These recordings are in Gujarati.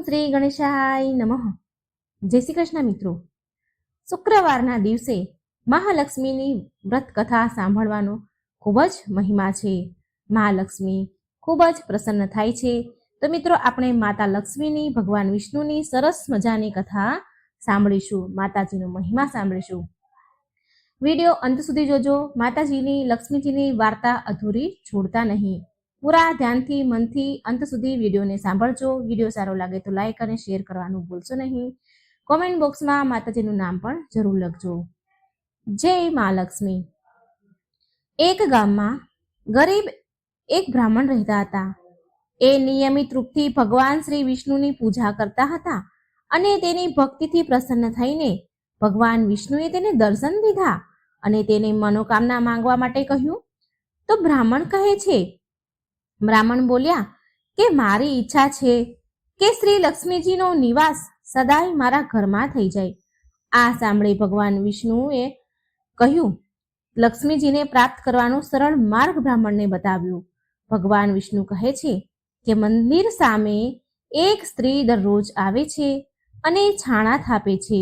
શ્રી ગણેશાય નમઃ. જય શ્રી કૃષ્ણ મિત્રો. શુક્રવારના દિવસે મહાલક્ષ્મીની વ્રત કથા સાંભળવાનો ખૂબ જ મહિમા છે. મહાલક્ષ્મી ખૂબ જ પ્રસન્ન થાય છે. તો મિત્રો આપણે માતા લક્ષ્મીની, ભગવાન વિષ્ણુની સરસ મજાની કથા સાંભળીશું, માતાજીનો મહિમા સાંભળીશું. વિડીયો અંત સુધી જોજો. માતાજીની, લક્ષ્મીજીની વાર્તા અધૂરી છોડતા નહીં. પૂરા ધ્યાનથી, મનથી અંત સુધી વિડીયોને સાંભળજો. વિડીયો સારો લાગે તો લાઈક અને શેર કરવાનું ભૂલશો નહીં. કોમેન્ટ બોક્સમાં માતાજીનું નામ પણ જરૂર લખજો. જય મહાલક્ષ્મી. એક ગામમાં ગરીબ એક બ્રાહ્મણ રહેતા હતા. એ નિયમિત રૂપથી ભગવાન શ્રી વિષ્ણુની પૂજા કરતા હતા અને તેની ભક્તિથી પ્રસન્ન થઈને ભગવાન વિષ્ણુએ તેને દર્શન દીધા અને તેને મનોકામના માંગવા માટે કહ્યું. તો બ્રાહ્મણ કહે છે, બ્રાહ્મણ બોલ્યા કે મારી ઈચ્છા છે કે શ્રી લક્ષ્મીજીનો નિવાસ સદાય મારા ઘરમાં થઈ જાય. આ સાંભળી ભગવાન વિષ્ણુએ કહ્યું, લક્ષ્મીજીને પ્રાપ્ત કરવાનો સરળ માર્ગ બ્રાહ્મણને બતાવ્યો. ભગવાન વિષ્ણુ કહે છે કે મંદિર સામે એક સ્ત્રી દરરોજ આવે છે અને છાણા થાપે છે.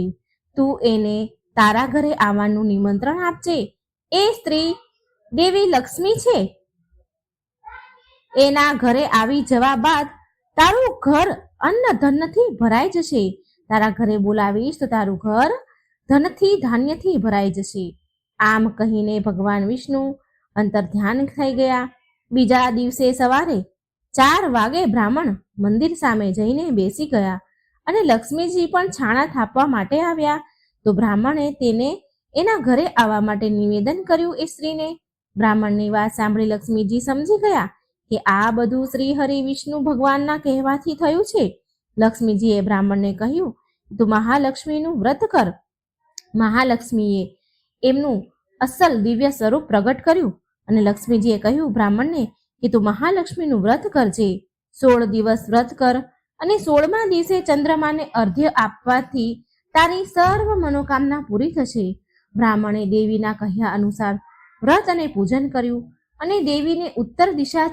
તું એને તારા ઘરે આવવાનું નિમંત્રણ આપજે. એ સ્ત્રી દેવી લક્ષ્મી છે. એના ઘરે આવી જવા બાદ તારું ઘર અન્ન ધનથી ભરાઈ જશે. તારા ઘરે બોલાવીશ તો તારું ઘર ધનથી, ધાન્યથી ભરાઈ જશે. આમ કહીને ભગવાન વિષ્ણુ અંતર ધ્યાન થઈ ગયા. બીજા દિવસે સવારે 4 વાગે બ્રાહ્મણ મંદિર સામે જઈને બેસી ગયા અને લક્ષ્મીજી પણ છાણા થાપવા માટે આવ્યા. તો બ્રાહ્મણે તેને એના ઘરે આવવા માટે નિવેદન કર્યું એ સ્ત્રીને. બ્રાહ્મણની વાત સાંભળી લક્ષ્મીજી સમજી ગયા કે આ બધું શ્રી હરિ વિષ્ણુ ભગવાનના કહેવાથી થયું છે. લક્ષ્મીજીએ બ્રાહ્મણને કહ્યું, તું મહાલક્ષ્મીનું વ્રત કર. મહાલક્ષ્મીએ એમનું અસલ દિવ્ય સ્વરૂપ પ્રગટ કર્યું અને લક્ષ્મીજીએ કહ્યું બ્રાહ્મણને કે તું મહાલક્ષ્મીનું વ્રત કરજે. 16 દિવસ વ્રત કર અને 16મા દિવસે ચંદ્રમાને અર્ઘ્ય આપવાથી તારી સર્વ મનોકામના પૂરી થશે. બ્રાહ્મણે દેવીના કહ્યા અનુસાર વ્રત અને પૂજન કર્યું અને દેવીને ઉત્તર દિશા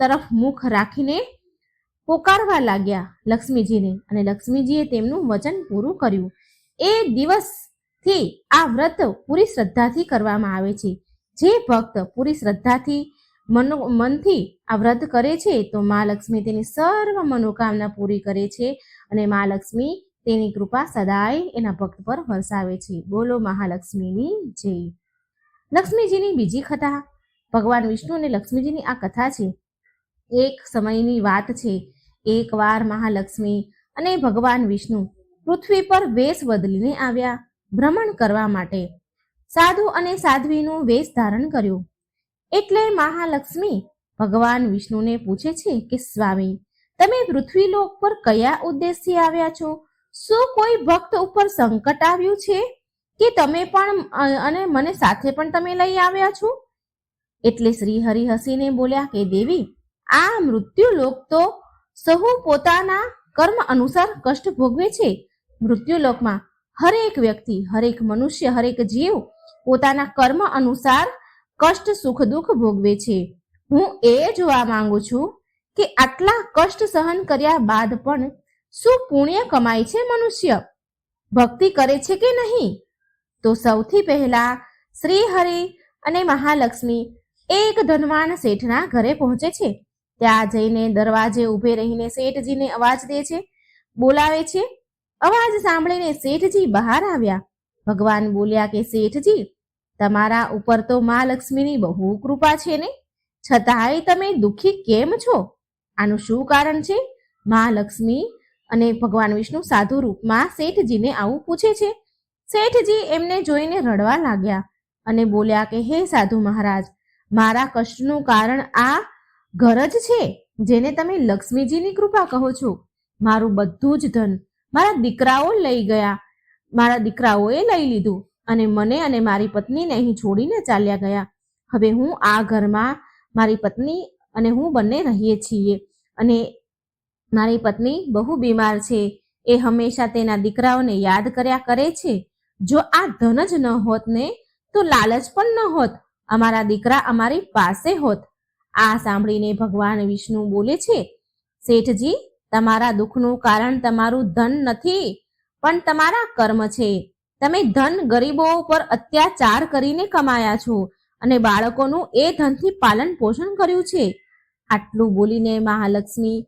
તરફ મુખ રાખીને પોકારવા લાગ્યા લક્ષ્મીજીને, અને લક્ષ્મીજીએ તેમનું વચન પૂરું કર્યું. એ દિવસથી આ વ્રત પૂરી શ્રદ્ધાથી કરવામાં આવે છે. જે ભક્ત પૂરી શ્રદ્ધાથી મનથી આ વ્રત કરે છે તો મા લક્ષ્મી તેની સર્વ મનોકામના પૂરી કરે છે અને મા લક્ષ્મી તેની કૃપા સદાય એના ભક્ત પર વરસાવે છે. બોલો મહાલક્ષ્મીની જય. લક્ષ્મીજીની બીજી કથા. ભગવાન વિષ્ણુ અને લક્ષ્મીજીની આ કથા છે. એક સમયની વાત છે. એકવાર મહાલક્ષ્મી અને ભગવાન વિષ્ણુ પૃથ્વી પર વેશ બદલીને આવ્યા ભ્રમણ કરવા માટે. સાધુ અને સાધ્વીનું વેશ ધારણ કર્યું. એટલે મહાલક્ષ્મી ભગવાન વિષ્ણુને પૂછે છે કે સ્વામી, તમે પૃથ્વીલોક પર કયા ઉદ્દેશથી આવ્યા છો? શું કોઈ ભક્ત ઉપર સંકટ આવ્યું છે કે તમે પણ અને મને સાથે પણ તમે લઈ આવ્યા છો? એટલે શ્રી હરિ હસીને બોલ્યા કે દેવી, આ મૃત્યુલોક તો સહુ પોતાના કર્મ અનુસાર કષ્ટ ભોગવે છે. મૃત્યુલોકમાં હરેક વ્યક્તિ, હરેક મનુષ્ય, હરેક જીવ પોતાના કર્મ અનુસાર કષ્ટ, સુખ, દુઃખ ભોગવે છે. હું એ જોવા માંગુ છું કે આટલા કષ્ટ સહન કર્યા બાદ પણ શું પુણ્ય કમાય છે મનુષ્ય? ભક્તિ કરે છે કે નહીં? તો સૌથી પહેલા શ્રી હરિ અને મહાલક્ષ્મી એક ધનવાન શેઠના ઘરે પહોંચે છે. ત્યાં જઈને દરવાજે ઊભે રહીને શેઠજીને અવાજ દે છે, બોલાવે છે. અવાજ સાંભળીને શેઠજી બહાર આવ્યા. ભગવાન બોલ્યા કે શેઠજી, તમારા ઉપર તો મહાલક્ષ્મીની બહુ કૃપા છે ને, છતાંય તમે દુઃખી કેમ છો? આનું શું કારણ છે? મહાલક્ષ્મી અને ભગવાન વિષ્ણુ સાધુ રૂપમાં શેઠજીને આવું પૂછે છે. શેઠજી એમને જોઈને રડવા લાગ્યા અને બોલ્યા કે હે સાધુ મહારાજ, મારા કષ્ટનું કારણ આ ઘર જ છે જેને તમે લક્ષ્મીજીની કૃપા કહો છો. મારું બધું જ ધન મારા દીકરાઓ લઈ ગયા. મારા દીકરાઓએ લઈ લીધું અને મને અને મારી પત્નીને અહીં છોડીને ચાલ્યા ગયા. હવે હું આ ઘરમાં મારી પત્ની અને હું બંને રહીએ છીએ અને મારી પત્ની બહુ બીમાર છે. એ હંમેશા તેના દીકરાઓને યાદ કર્યા કરે છે. જો આ ધન જ ન હોત ને તો લાલચ પણ ન હોત, અમારા દીકરા અમારી પાસે હોત. આ સાંભળીને ભગવાન વિષ્ણુ બોલે છે, શેઠજી, તમારા દુઃખનું કારણ તમારું ધન નથી, પણ તમારા કર્મ છે. તમે ધન ગરીબો પર અત્યાચાર કરીને કમાયા છો અને બાળકોનું એ ધનથી પાલન પોષણ કર્યું છે. આટલું બોલીને મહાલક્ષ્મી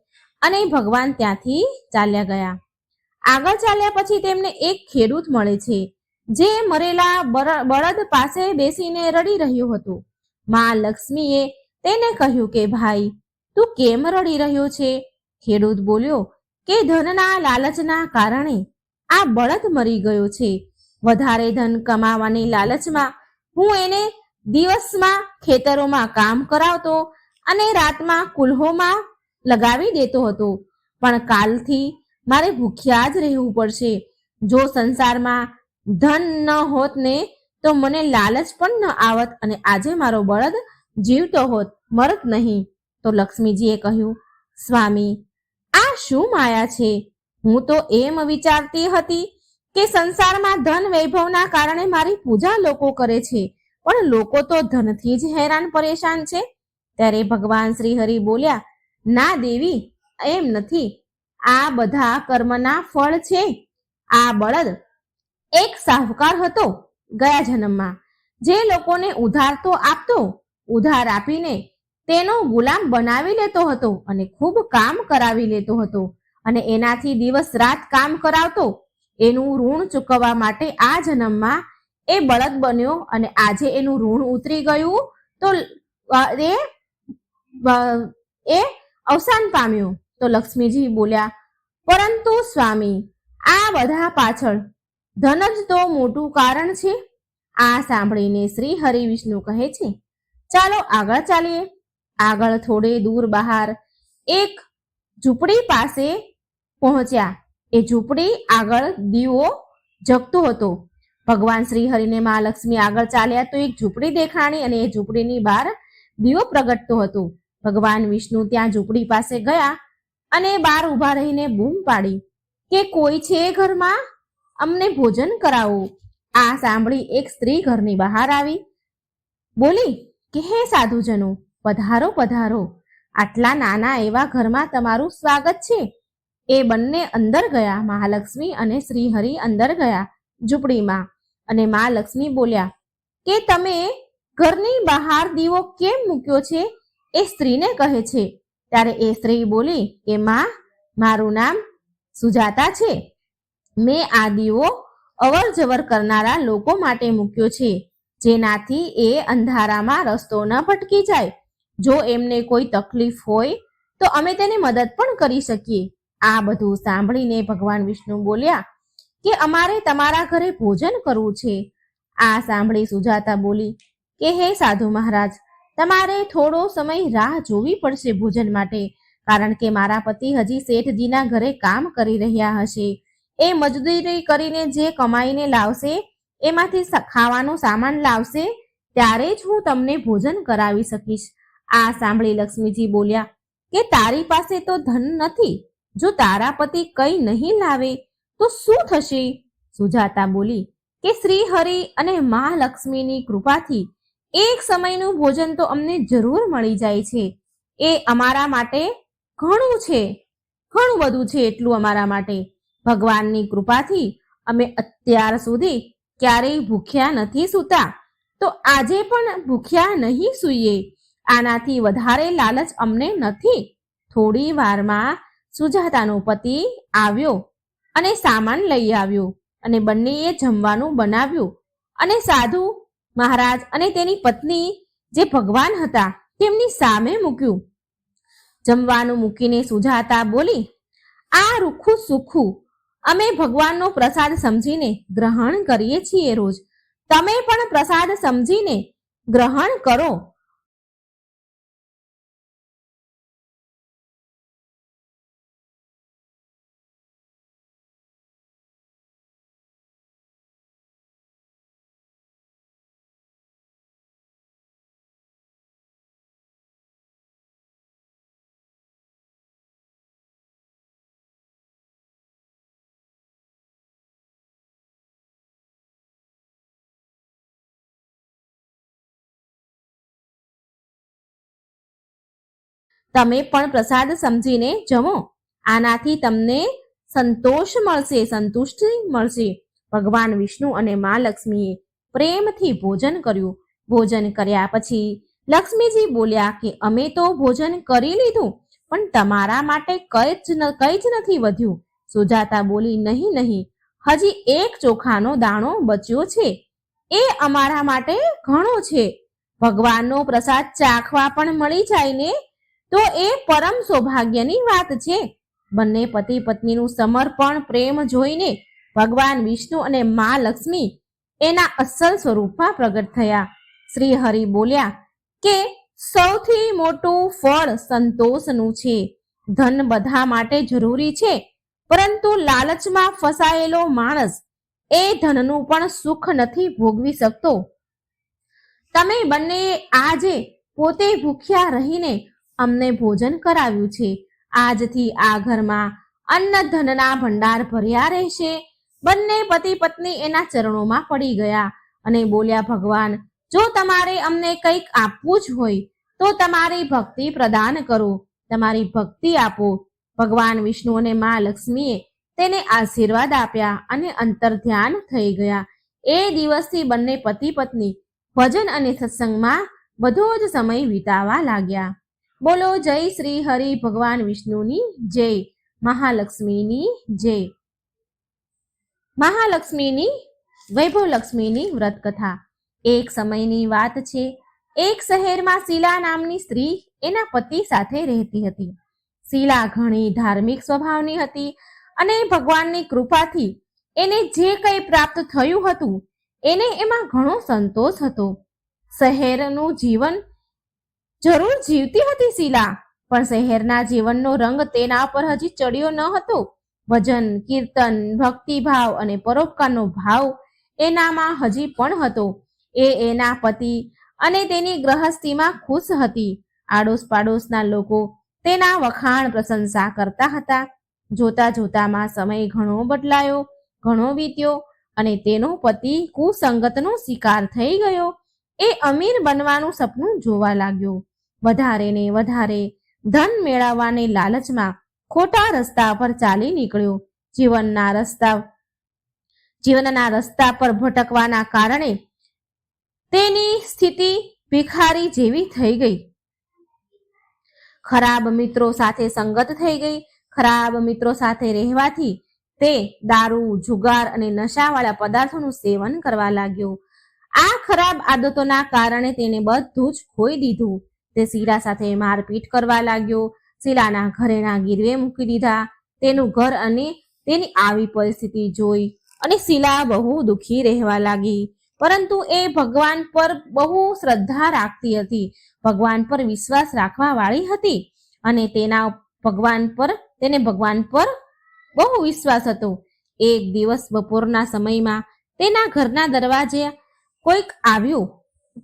અને ભગવાન ત્યાંથી ચાલ્યા ગયા. આગળ ચાલ્યા પછી તેમને એક ખેડૂત મળે છે, જે મરેલા બળદ પાસે બેસીને રડી રહ્યો હતો. મહાલક્ષ્મીએ તેને કહ્યું કે ભાઈ, તું કેમ રડી રહ્યો છે? ખેડૂત બોલ્યો કે ધનના લાલચના કારણે આ બળદ મરી ગયો છે. વધારે ધન કમાવાની લાલચમાં હું એને દિવસમાં ખેતરોમાં કામ કરાવતો અને રાતમાં કુલ્હોમાં લગાવી દેતો હતો, પણ કાલથી મારે ભૂખ્યા જ રહેવું પડશે. જો સંસારમાં ધન ન હોત ને તો મને લાલચ પણ ન આવત અને આજે મારો બળદ જીવતો હોત, મરત નહીં. તો લક્ષ્મીજીએ કહ્યું, સ્વામી, આ શું માયા છે? હું તો એમ વિચારતી હતી કે સંસારમાં ધન વૈભવના કારણે મારી પૂજા લોકો કરે છે, પણ લોકો તો ધનથી જ હેરાન પરેશાન છે. ત્યારે ભગવાન શ્રી હરિ બોલ્યા, ના દેવી, એમ નથી. આ બધા કર્મના ફળ છે. આ બળદ એક સાહુકાર હતો ગયા જન્મમાં, જે લોકોને ઉધાર તો આપતો, ઉધાર આપીને તેનો ગુલામ બનાવી લેતો હતો અને ખૂબ કામ કરાવી લેતો હતો અને એનાથી દિવસ રાત કામ કરાવતો. એનું ઋણ ચૂકવવા માટે આ જન્મમાં એ બળદ બન્યો અને આજે એનું ઋણ ઉતરી ગયું તો એ અવસાન પામ્યું. તો લક્ષ્મીજી બોલ્યા, પરંતુ સ્વામી, આ બધા પાછળ ધન જ તો મોટું કારણ છે. આ સાંભળીને શ્રી હરિ વિષ્ણુ કહે છે, ચાલો આગળ ચાલીએ. આગળ થોડે દૂર બહાર એક ઝૂંપડી પાસે પહોંચ્યા. એ ઝૂંપડી આગળ દીવો જગતો હતો. ભગવાન શ્રી હરિને મહાલક્ષ્મી આગળ ચાલ્યા તો એક ઝૂંપડી દેખાણી અને એ ઝૂંપડીની બહાર દીવો પ્રગટતો હતો. ભગવાન વિષ્ણુ ત્યાં ઝૂંપડી પાસે ગયા અને બહાર ઊભા રહીને બૂમ પાડી કે કોઈ છે ઘરમાં? અમને ભોજન કરાવો. આ સાંભળી એક સ્ત્રી ઘરની બહાર આવી બોલી કે હે સાધુજનો, પધારો પધારો, આટલા નાના એવા ઘરમાં તમારું સ્વાગત છે. એ બંને અંદર ગયા. મહાલક્ષ્મી અને શ્રી હરિ અંદર ગયા ઝૂંપડીમાં અને મહાલક્ષ્મી બોલ્યા કે તમે ઘરની બહાર દીવો કેમ મૂક્યો છે? એ સ્ત્રીને કહે છે. ત્યારે એ સ્ત્રી બોલી કે માં, મારું નામ સુજાતા છે. મેં આ દીવો અવર જવર કરનારા લોકો માટે મૂક્યો છે, જેનાથી એ અંધારામાં રસ્તો ન ભટકી જાય. જો એમને કોઈ તકલીફ હોય તો અમે તેની મદદ પણ કરી શકીએ. આ બધું સાંભળીને ભગવાન વિષ્ણુ બોલ્યા કે અમારે તમારા ઘરે ભોજન કરવું છે. આ સાંભળી સુજાતા બોલી કે હે સાધુ મહારાજ, તમારે થોડો સમય રાહ જોવી પડશે ભોજન માટે, કારણ કે મારા પતિ હજી શેઠજીના ઘરે કામ કરી રહ્યા હશે. એ મજદૂરી કરીને જે કમાઈને લાવશે એમાંથી ખાવાનો સામાન લાવશે, ત્યારે જ હું તમને ભોજન કરાવી શકીશ. આ સાંભળી લક્ષ્મીજી બોલ્યા કે તારી પાસે તો ધન નથી. જો તારા પતિ કંઈ નહીં લાવે તો શું થશે? સુજાતા બોલી કે શ્રી હરિ અને મહાલક્ષ્મીની કૃપાથી એક સમયનું ભોજન તો અમને જરૂર મળી જાય છે. એ અમારા માટે ઘણું છે, ઘણું બધું છે. એટલું અમારા માટે ભગવાનની કૃપાથી અમે અત્યાર સુધી ક્યારેય ભૂખ્યા નથી સૂતા, તો આજે પણ ભૂખ્યા નહીં સૂઈએ. આનાથી વધારે લાલચ અમને નથી. થોડી વારમાં સુજાતાનો પતિ આવ્યો અને સામાન લઈ આવ્યો અને બંનેએ જમવાનું બનાવ્યું અને સાધુ મહારાજ અને તેની પત્ની જે ભગવાન હતા તેમની સામે મૂક્યું. જમવાનું મૂકીને સુજાતા બોલી, આ રૂખું સુખું અમે ભગવાનનો પ્રસાદ સમજીને ગ્રહણ કરીએ છીએ રોજ. તમે પણ પ્રસાદ સમજીને ગ્રહણ કરો. તમે પણ પ્રસાદ સમજીને જમો. આનાથી તમને સંતોષ મળશે, સંતુષ્ટિ મળશે. ભગવાન વિષ્ણુ અને મા લક્ષ્મીએ પ્રેમથી ભોજન કર્યું. ભોજન કર્યા પછી લક્ષ્મીજી બોલ્યા કે અમે તો ભોજન કરી લીધું, પણ તમારા માટે કઈ જ નથી વધ્યું. સુજાતા બોલી, નહીં નહીં, હજી એક ચોખાનો દાણો બચ્યો છે, એ અમારા માટે ઘણો છે. ભગવાનનો પ્રસાદ ચાખવા પણ મળી જાય ને તો એ પરમ સૌભાગ્યની વાત છે. બંને પતિ પત્નીનું સમર્પણ પ્રેમ જોઈને ભગવાન વિષ્ણુ અને મા લક્ષ્મી એના અસલ સ્વરૂપમાં પ્રગટ થયા. શ્રી હરિ બોલ્યા કે સૌથી મોટું ફળ સંતોષનું છે. ધન બધા માટે જરૂરી છે, પરંતુ લાલચમાં ફસાયેલો માણસ એ ધનનું પણ સુખ નથી ભોગવી શકતો. તમે બંને આજે પોતે ભૂખ્યા રહીને અમને ભોજન કરાવ્યું છે. આજથી આ ઘરમાં અન્ન ધનના ભંડાર ભર્યા રહેશે. બંને પતિ પત્ની એના ચરણોમાં પડી ગયા અને બોલ્યા, ભગવાન, જો તમારે અમને કંઈક આપવું જ હોય તો તમારી ભક્તિ પ્રદાન કરો, તમારી ભક્તિ આપો. ભગવાન વિષ્ણુ અને મા લક્ષ્મીએ તેને આશીર્વાદ આપ્યા અને અંતર ધ્યાન થઈ ગયા. એ દિવસથી બંને પતિ પત્ની ભજન અને સત્સંગમાં બધો જ સમય વિતાવા લાગ્યા. બોલો જય શ્રી હરિ ભગવાન વિષ્ણુની જય, મહાલક્ષ્મીની જય. મહાલક્ષ્મીની વૈભવલક્ષ્મીની વ્રત કથા. એક સમયની વાત છે. એક શહેરમાં શીલા નામની સ્ત્રી એના પતિ સાથે રહેતી હતી. શીલા ઘણી ધાર્મિક સ્વભાવની હતી અને ભગવાનની કૃપાથી એને જે કંઈ પ્રાપ્ત થયું હતું એને એમાં ઘણો સંતોષ હતો. શહેરનું જીવન જરૂર જીવતી હતી શીલા, પણ શહેરના જીવનનો રંગ તેના પર હજી ચડ્યો ન હતો. ભજન, કીર્તન, ભક્તિભાવ અને પરોપકારનો ભાવ એનામાં હજી પણ હતો. એ એના પતિ અને તેની ગૃહસ્થીમાં ખુશ હતી. આડોશ પાડોશના લોકો તેના વખાણ પ્રશંસા કરતા હતા. જોતા જોતામાં સમય ઘણો બદલાયો, ઘણો વીત્યો અને તેનો પતિ કુસંગતનો શિકાર થઈ ગયો. એ અમીર બનવાનું સપનું જોવા લાગ્યો. વધારે ને વધારે ધન મેળવવાને લાલચમાં ખોટા રસ્તા પર ચાલી નીકળ્યો. જીવનના રસ્તા પર ભટકવાના કારણે તેની સ્થિતિ ભિખારી જેવી થઈ ગઈ. ખરાબ મિત્રો સાથે સંગત થઈ ગઈ. ખરાબ મિત્રો સાથે રહેવાથી તે દારૂ, જુગાર અને નશાવાળા પદાર્થોનું સેવન કરવા લાગ્યો. આ ખરાબ આદતોના કારણે તેને બધું જ ખોઈ દીધું. તે શીલા સાથે મારપીટ કરવા લાગ્યો. શીલાના ઘરેણા ગીરવે મૂકી દીધા. તેનું ઘર અને તેની આવી પરિસ્થિતિ જોઈ અને શીલા બહુ દુઃખી રહેવા લાગી. પરંતુ એ ભગવાન પર બહુ શ્રદ્ધા રાખતી હતી, ભગવાન પર વિશ્વાસ રાખવા વાળી હતી અને તેને ભગવાન પર બહુ વિશ્વાસ હતો. એક દિવસ બપોરના સમયમાં તેના ઘરના દરવાજે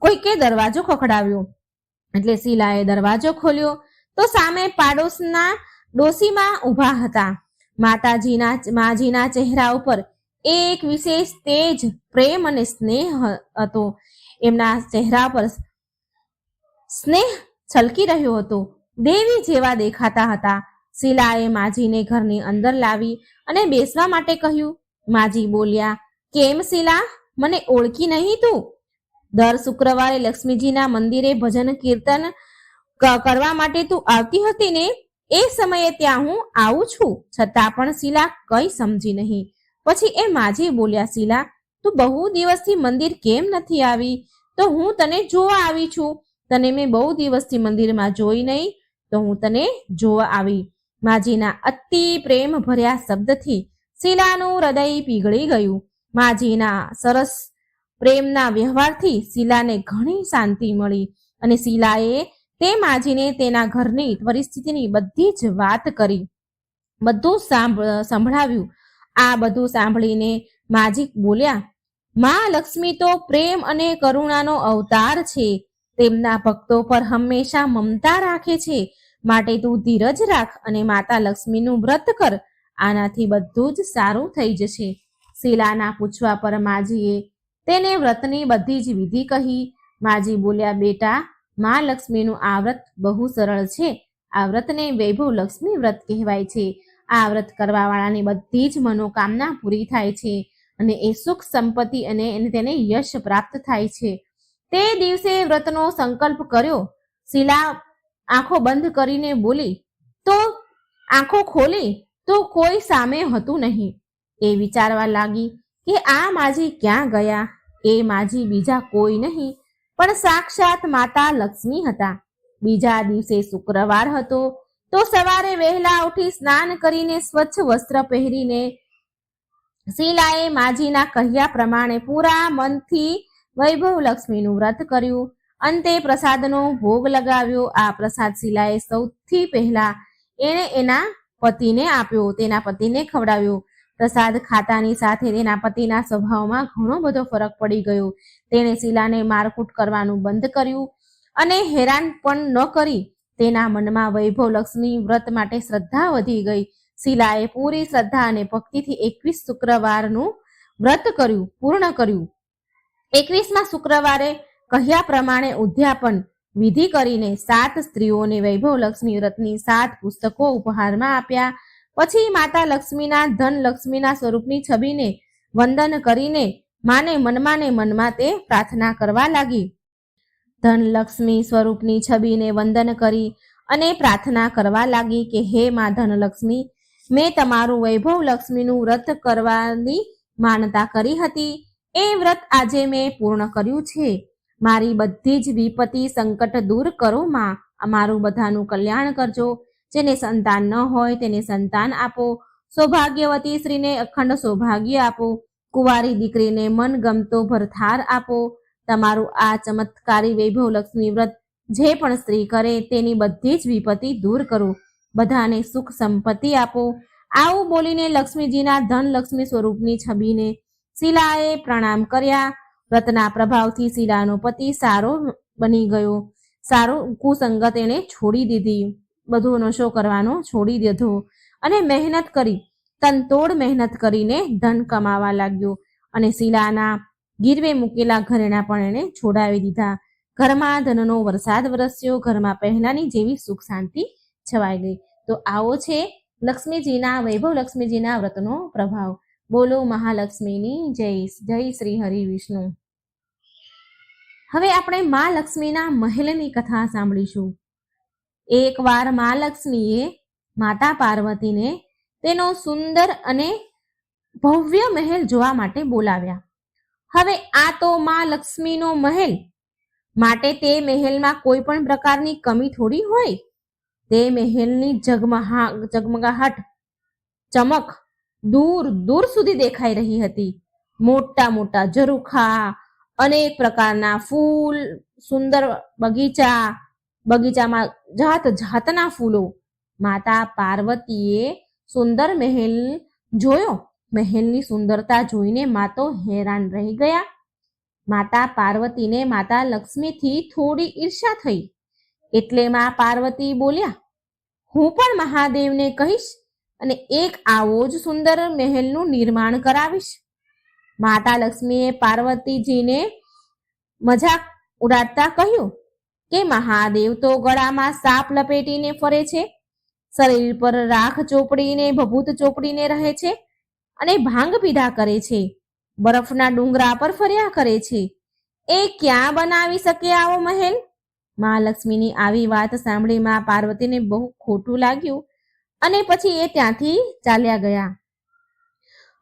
કોઈકે દરવાજો ખખડાવ્યો. એટલે શીલાએ દરવાજો ખોલ્યો તો સામે પાડોશના ડોશીમાં ઊભા હતા. માજીના ચહેરા ઉપર એક વિશેષ તેજ, પ્રેમ અને સ્નેહ હતો. એમના ચહેરા પર સ્નેહ છલકી રહ્યો હતો. દેવી જેવા દેખાતા હતા. શીલાએ માજીને ઘરની અંદર લાવી અને બેસવા માટે કહ્યું. માજી બોલ્યા, કેમ શીલા, મને ઓળખી નહીં તું? દર શુક્રવારે લક્ષ્મીજીના મંદિરે ભજન કીર્તન કરવા માટે તું આવતી હતી ને? એ સમયે ત્યાં હું આવું છું. છતાં પણ શીલા કઈ સમજી નહીં. પછી એ માજી બોલ્યા, શીલા, તું બહુ દિવસથી મંદિર કેમ નથી આવી? તો હું તને જોવા આવી છું. તને મેં બહુ દિવસથી મંદિરમાં જોઈ નહીં, તો હું તને જોવા આવી. માજીના અતિ પ્રેમ ભર્યા શબ્દથી શીલાનું હૃદય પીગળી ગયું. માજીના સરસ પ્રેમના વ્યવહારથી શીલાને ઘણી શાંતિ મળી અને શીલાએ તે માજીને તેના ઘરની પરિસ્થિતિની બધી જ વાત કરી, બધું સંભળાવ્યું. આ બધું સાંભળીને માજી બોલ્યા, મા લક્ષ્મી તો પ્રેમ અને કરુણાનો અવતાર છે. તેમના ભક્તો પર હંમેશા મમતા રાખે છે. માટે તું ધીરજ રાખ અને માતા લક્ષ્મીનું વ્રત કર. આનાથી બધું જ સારું થઈ જશે. શીલાના પૂછવા પર માજીએ તેને વ્રતની બધી જ વિધિ કહી. માજી બોલ્યા, બેટા, મા લક્ષ્મીનું આ વ્રત બહુ સરળ છે. આ વ્રતને વૈભવ લક્ષ્મી વ્રત કહેવાય છે. આ વ્રત કરવા વાળાની બધી જ મનોકામના પૂરી થાય છે અને એ સુખ સંપત્તિ અને તેને યશ પ્રાપ્ત થાય છે. તે દિવસે વ્રતનો સંકલ્પ કર્યો. શીલા આંખો બંધ કરીને બોલી તો આંખો ખોલી તો કોઈ સામે હતું નહીં. એ વિચારવા લાગી કે આ માજી ક્યાં ગયા. એ માજી બીજા કોઈ નહીં પણ સાક્ષાત માતા લક્ષ્મી હતા. બીજા દિવસે શુક્રવાર હતો તો સવારે વહેલા ઉઠી સ્નાન કરીને સ્વચ્છ વસ્ત્ર પહેરીને શીલાએ માજીના કહ્યા પ્રમાણે પૂરા મનથી વૈભવ લક્ષ્મીનું વ્રત કર્યું. અંતે પ્રસાદનો ભોગ લગાવ્યો. આ પ્રસાદ શીલાએ સૌથી પહેલા એણે એના પતિને આપ્યો, તેના પતિને ખવડાવ્યો. પ્રસાદ ખાતાની સાથે તેના પતિના સ્વભાવમાં ઘણો બધો ફરક પડી ગયો. તેણે શીલાને મારકૂટ કરવાનું બંધ કર્યું અને હેરાન પણ ન કરી. તેના મનમાં વૈભવ લક્ષ્મી વ્રત માટે શ્રદ્ધા વધી ગઈ. શીલાએ પૂરી શ્રદ્ધા અને ભક્તિથી 21 શુક્રવારનું વ્રત પૂર્ણ કર્યું. 21મા શુક્રવારે કહ્યા પ્રમાણે ઉદ્યાપન વિધિ કરીને 7 સ્ત્રીઓને વૈભવ લક્ષ્મી વ્રતની 7 પુસ્તકો ઉપહારમાં આપ્યા. પછી માતા લક્ષ્મીના ધન લક્ષ્મીના સ્વરૂપની છબીને વંદન કરીને માને મનમાં તે પ્રાર્થના કરવા લાગી. ધનલક્ષ્મી સ્વરૂપની છબીને વંદન કરી અને પ્રાર્થના કરવા લાગી કે હે મા ધનલક્ષ્મી, મેં તમારું વૈભવ લક્ષ્મીનું વ્રત કરવાની માનતા કરી હતી. એ વ્રત આજે મેં પૂર્ણ કર્યું છે. મારી બધી જ વિપત્તિ સંકટ દૂર કરો માં. અમારું બધાનું કલ્યાણ કરજો. જેને સંતાન ન હોય તેને સંતાન આપો. સૌભાગ્યવતી સ્ત્રીને અખંડ સૌભાગ્ય આપો. કુંવારી દીકરીને મન ગમતો ભરથાર આપો. તમારું આ ચમત્કારી વૈભવ લક્ષ્મી વ્રત જે પણ સ્ત્રી કરે તેની બધી જ વિપત્તિ દૂર કરો. બધાને સુખ સંપત્તિ આપો. આવું બોલીને લક્ષ્મીજીના ધન લક્ષ્મી સ્વરૂપની છબીને શીલાએ પ્રણામ કર્યા. વ્રતના પ્રભાવથી શીલાનો પતિ સારો બની ગયો. સારો કુસંગત એને છોડી દીધી. બધો નશો કરવાનો છોડી દીધો અને મહેનત કરી, તનતોડ મહેનત કરીને ધન કમાવા લાગ્યો અને શીલાના ગીરવે મૂકેલા ઘરેણા પણ એને છોડાવી દીધા. ઘરમાં ધનનો વરસાદ વરસ્યો. ઘરમાં પહેલાની જેવી સુખ શાંતિ છવાઈ ગઈ. તો આવો છે લક્ષ્મીજીના વૈભવ લક્ષ્મીજીના વ્રતનો પ્રભાવ. બોલો મહાલક્ષ્મીની જય. જય શ્રી હરિ વિષ્ણુ. હવે આપણે મા લક્ષ્મીના મહેલની કથા સાંભળીશું. એકવાર મા લક્ષ્મીએ માતા પાર્વતીને તેનો સુંદર અને ભવ્ય મહેલ જોવા માટે બોલાવ્યા. હવે આ તો મા લક્ષ્મીનો મહેલ, માટે તે મહેલમાં કોઈ પણ પ્રકારની કમી થોડી હોય. તે મહેલની ઝગમગાહટ, ચમક દૂર દૂર સુધી દેખાઈ રહી હતી. મોટા મોટા ઝરૂખા, અનેક પ્રકારના ફૂલ, સુંદર બગીચામાં જાત જાતના ફૂલો. માતા પાર્વતીએ સુંદર મહેલ જોયો. મહેલની સુંદરતા જોઈને મા તો હેરાન રહી ગયા. માતા પાર્વતીને માતા લક્ષ્મીથી થોડી ઈર્ષ્યા થઈ. એટલે મા પાર્વતી બોલ્યા, હું પણ મહાદેવને કહીશ અને એક આવો જ સુંદર મહેલનું નિર્માણ કરાવીશ. માતા લક્ષ્મીએ પાર્વતીજીને મજાક ઉડાડતા કહ્યું કે મહાદેવ તો ગળામાં સાપ લપેટીને ફરે છે, શરીર પર રાખ ચોપડીને ભભૂત ચોપડીને રહે છે અને ભાંગ પીધા કરે છે, બરફના ડુંગરા પર ફર્યા કરે છે. એ ક્યાં બનાવી શકે આવો મહેલ? મહાલક્ષ્મીની આવી વાત સાંભળી મા પાર્વતીને બહુ ખોટું લાગ્યું અને પછી એ ત્યાંથી ચાલ્યા ગયા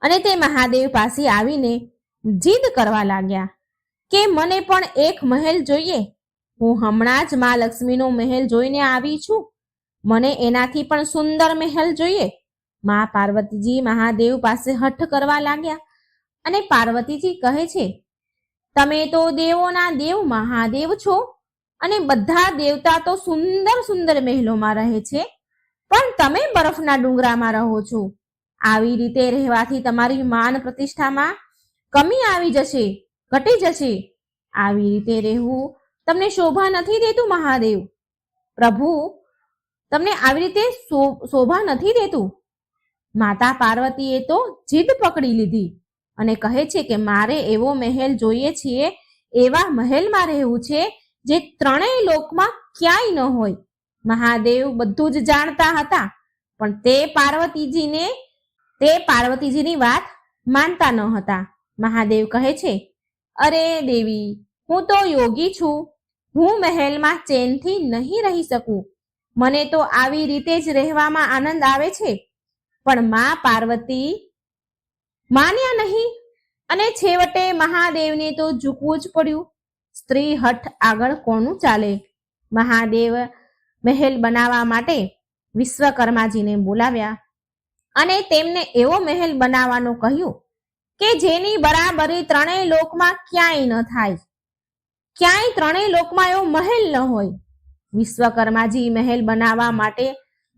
અને તે મહાદેવ પાસે આવીને જીદ કરવા લાગ્યા કે મને પણ એક મહેલ જોઈએ. હું હમણાં જ મા લક્ષ્મીનો મહેલ જોઈને આવી છું. મને એનાથી પણ સુંદર મહેલ જોઈએ. મા પાર્વતીજી મહાદેવ પાસે હઠ કરવા લાગ્યા અને પાર્વતીજી કહે છે, તમે તો દેવોના દેવ મહાદેવ છો અને બધા દેવતા તો સુંદર સુંદર મહેલોમાં રહે છે, પણ તમે બરફના ડુંગરામાં રહો છો. આવી રીતે રહેવાથી તમારી માન પ્રતિષ્ઠામાં કમી આવી જશે, ઘટી જશે. આવી રીતે રહેવું તમને શોભા નથી દેતું મહાદેવ. પ્રભુ તમને આવી રીતે શોભા નથી દેતું. માતા પાર્વતીએ તો જીદ પકડી લીધી અને કહે છે કે મારે એવો મહેલ જોઈએ છીએ, એવા મહેલમાં રહેવું છે જે ત્રણેય લોકમાં ક્યાંય ન હોય. મહાદેવ બધું જ જાણતા હતા, પણ તે પાર્વતીજીની વાત માનતા ન હતા. મહાદેવ કહે છે, અરે દેવી, હું તો યોગી છું, હું મહેલમાં ચેનથી નહીં રહી શકું. મને તો આવી રીતે જ રહેવામાં આનંદ આવે છે. પણ મા પાર્વતી માન્યા નહીં અને છેવટે મહાદેવને તો ઝૂકવું જ પડ્યું. સ્ત્રી હઠ આગળ કોનું ચાલે? મહાદેવ મહેલ બનાવવા માટે વિશ્વકર્માજીને બોલાવ્યા અને તેમને એવો મહેલ બનાવવાનું કહ્યું કે જેની બરાબરી ત્રણેય લોકમાં ક્યાંય ન થાય. ક્યાંય ત્રણેય લોકમાં એવો મહેલ ન હોય. વિશ્વકર્માજી મહેલ બનાવવા માટે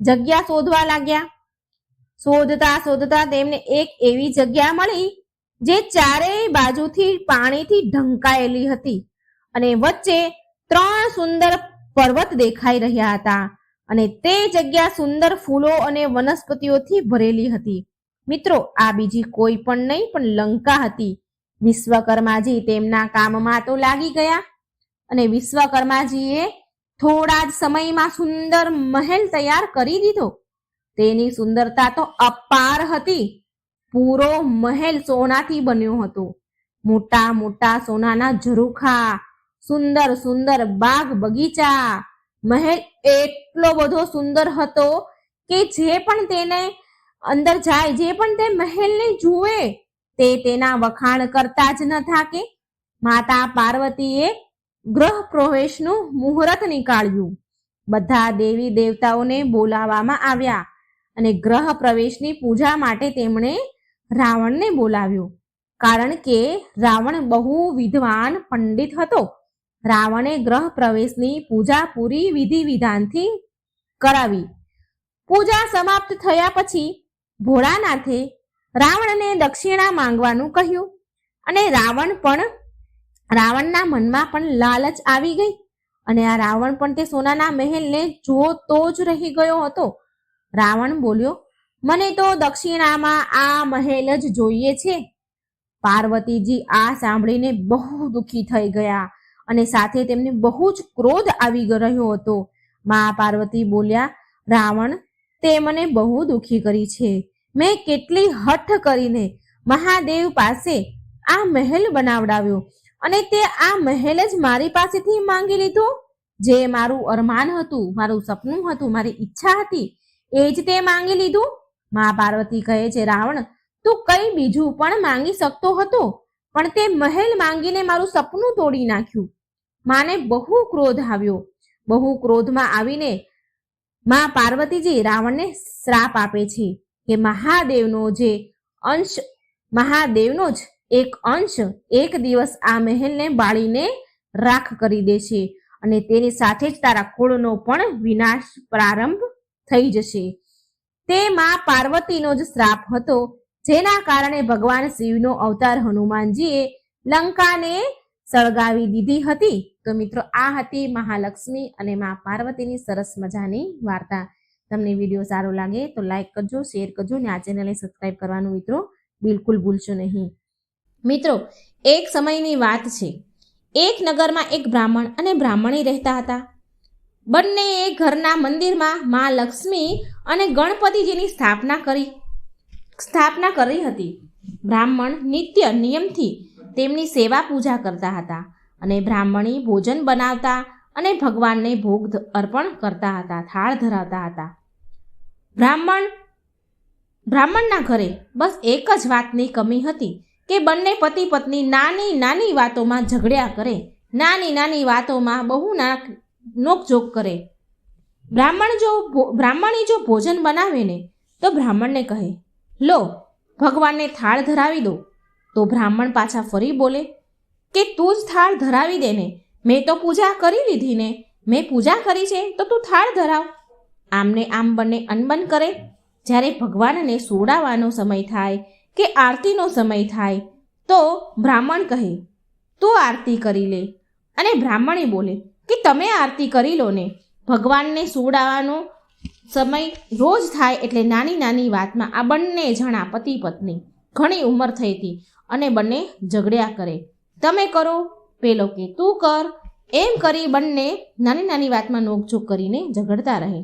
જગ્યા શોધવા લાગ્યા. શોધતા તેમને એક એવી જગ્યા મળી જે ચારેય બાજુથી પાણીથી ઢંકાયેલી હતી અને વચ્ચે 3 સુંદર પર્વત દેખાઈ રહ્યા હતા અને તે જગ્યા સુંદર ફૂલો અને વનસ્પતિઓથી ભરેલી હતી. મિત્રો, આ બીજી કોઈ પણ નહીં પણ લંકા હતી. વિશ્વકર્માજી તેમના કામમાં તો લાગી ગયા અને વિશ્વકર્માજીએ થોડા જ સમયમાં સુંદર મહેલ તૈયાર કરી દીધો. તેની સુંદરતા તો અપાર હતી. પૂરો મહેલ સોનાથી બન્યો હતો. મોટા મોટા સોનાના ઝરૂખા, સુંદર સુંદર બાગ બગીચા. મહેલ એટલો બધો સુંદર હતો કે જે પણ તેને અંદર જાય, જે પણ તે મહેલને જુએ તે તેના વખાણ કરતા જ ન થાકે. માતા પાર્વતીએ ગૃહ પ્રવેશનું મુહૂર્ત નીકાળ્યું. બધા દેવી દેવતાઓને બોલાવવામાં આવ્યા અને ગ્રહ પ્રવેશની પૂજા માટે તેમણે રાવણને બોલાવ્યો. કારણ કે રાવણ બહુ વિદ્વાન પંડિત હતો. રાવણે ગ્રહ પ્રવેશની પૂજા પૂરી વિધિ વિધાનથી કરાવી. પૂજા સમાપ્ત થયા પછી ભોળાનાથે રાવણને દક્ષિણા માંગવાનું કહ્યું અને રાવણના મનમાં પણ લાલચ આવી ગઈ અને આ રાવણ પણ તે સોનાના મહેલને જોતો જ રહી ગયો હતો. રાવણ બોલ્યો, મને તો દક્ષિણામાં આ મહેલ જ જોઈએ છે. પાર્વતીજી આ સાંભળીને બહુ દુઃખી થઈ ગયા અને સાથે તેમને બહુ જ ક્રોધ આવી રહ્યો હતો. મા પાર્વતી બોલ્યા, રાવણ, તે મને બહુ દુઃખી કરી છે. મેં કેટલી હઠ કરીને મહાદેવ પાસે આ મહેલ બનાવડાવ્યો અને તે આ મહેલ જ મારી પાસેથી માંગી લીધો. જે મારું અરમાન હતું, મારું સપનું હતું, મારી ઈચ્છા હતી, એ જ તે માંગી લીધું. મા પાર્વતી કહે છે, રાવણ, તું કઈ બીજું પણ માંગી શકતો હતો, પણ તે મહેલ માંગીને મારું સપનું તોડી નાખ્યું. માને બહુ ક્રોધ આવ્યો. બહુ ક્રોધમાં આવીને મા પાર્વતીજી રાવણને શ્રાપ આપે છે કે મહાદેવનો જ એક અંશ એક દિવસ આ મહેલને બાળીને રાખ કરી દેશે અને તેની સાથે જ તારા કુળનો પણ વિનાશ પ્રારંભ થઈ જશે. તે મા પાર્વતીનો જ શ્રાપ હતો, જેના કારણે ભગવાન શિવનો અવતાર હનુમાનજીએ લંકાને સળગાવી દીધી હતી. તો મિત્રો, આ હતી મહાલક્ષ્મી અને મા પાર્વતીની સરસ મજાની વાર્તા. તમને વિડીયો સારો લાગે તો લાઈક કરજો, શેર કરજો અને આ ચેનલને સબસ્ક્રાઈબ કરવાનું મિત્રો બિલકુલ ભૂલશો નહીં. મિત્રો, એક સમયની વાત છે. એક નગરમાં એક બ્રાહ્મણ અને બ્રાહ્મણી રહેતા હતા. બંને એક ઘરના મંદિરમાં મા લક્ષ્મી અને ગણપતિજીની સ્થાપના કરી હતી. બ્રાહ્મણ નિત્ય નિયમથી તેમની સેવા પૂજા કરતા હતા અને બ્રાહ્મણી ભોજન બનાવતા અને ભગવાનને ભોગ અર્પણ કરતા હતા, થાળ ધરાવતા હતા. બ્રાહ્મણના ઘરે બસ એક જ વાતની કમી હતી કે બંને પતિ પત્ની નાની નાની વાતોમાં ઝઘડ્યા કરે, નાની નાની વાતોમાં બહુ નોકઝોક કરે. બ્રાહ્મણી જો ભોજન બનાવે ને તો બ્રાહ્મણને કહે, લો ભગવાનને થાળ ધરાવી દો. તો બ્રાહ્મણ પાછા ફરી બોલે કે તું જ થાળ ધરાવી દે ને, મેં તો પૂજા કરી લીધી ને, મેં પૂજા કરી છે તો તું થાળ ધરાવ. આમને આમ બંને અનબન કરે. જ્યારે ભગવાનને સોડાવાનો સમય થાય કે આરતીનો સમય થાય તો બ્રાહ્મણ કહે, તું આરતી કરી લે, અને બ્રાહ્મણી બોલે કે તમે આરતી કરી લો ને. ભગવાનને સોડાવાનો સમય રોજ થાય એટલે નાની નાની વાતમાં આ બંને જણા પતિ પત્ની ઘણી ઉંમર થઈ હતી અને બંને ઝઘડ્યા કરે. તમે કરો, પેલો કે તું કર, એમ કરી બંને નાની નાની વાતમાં નોકઝોક કરીને ઝઘડતા રહે.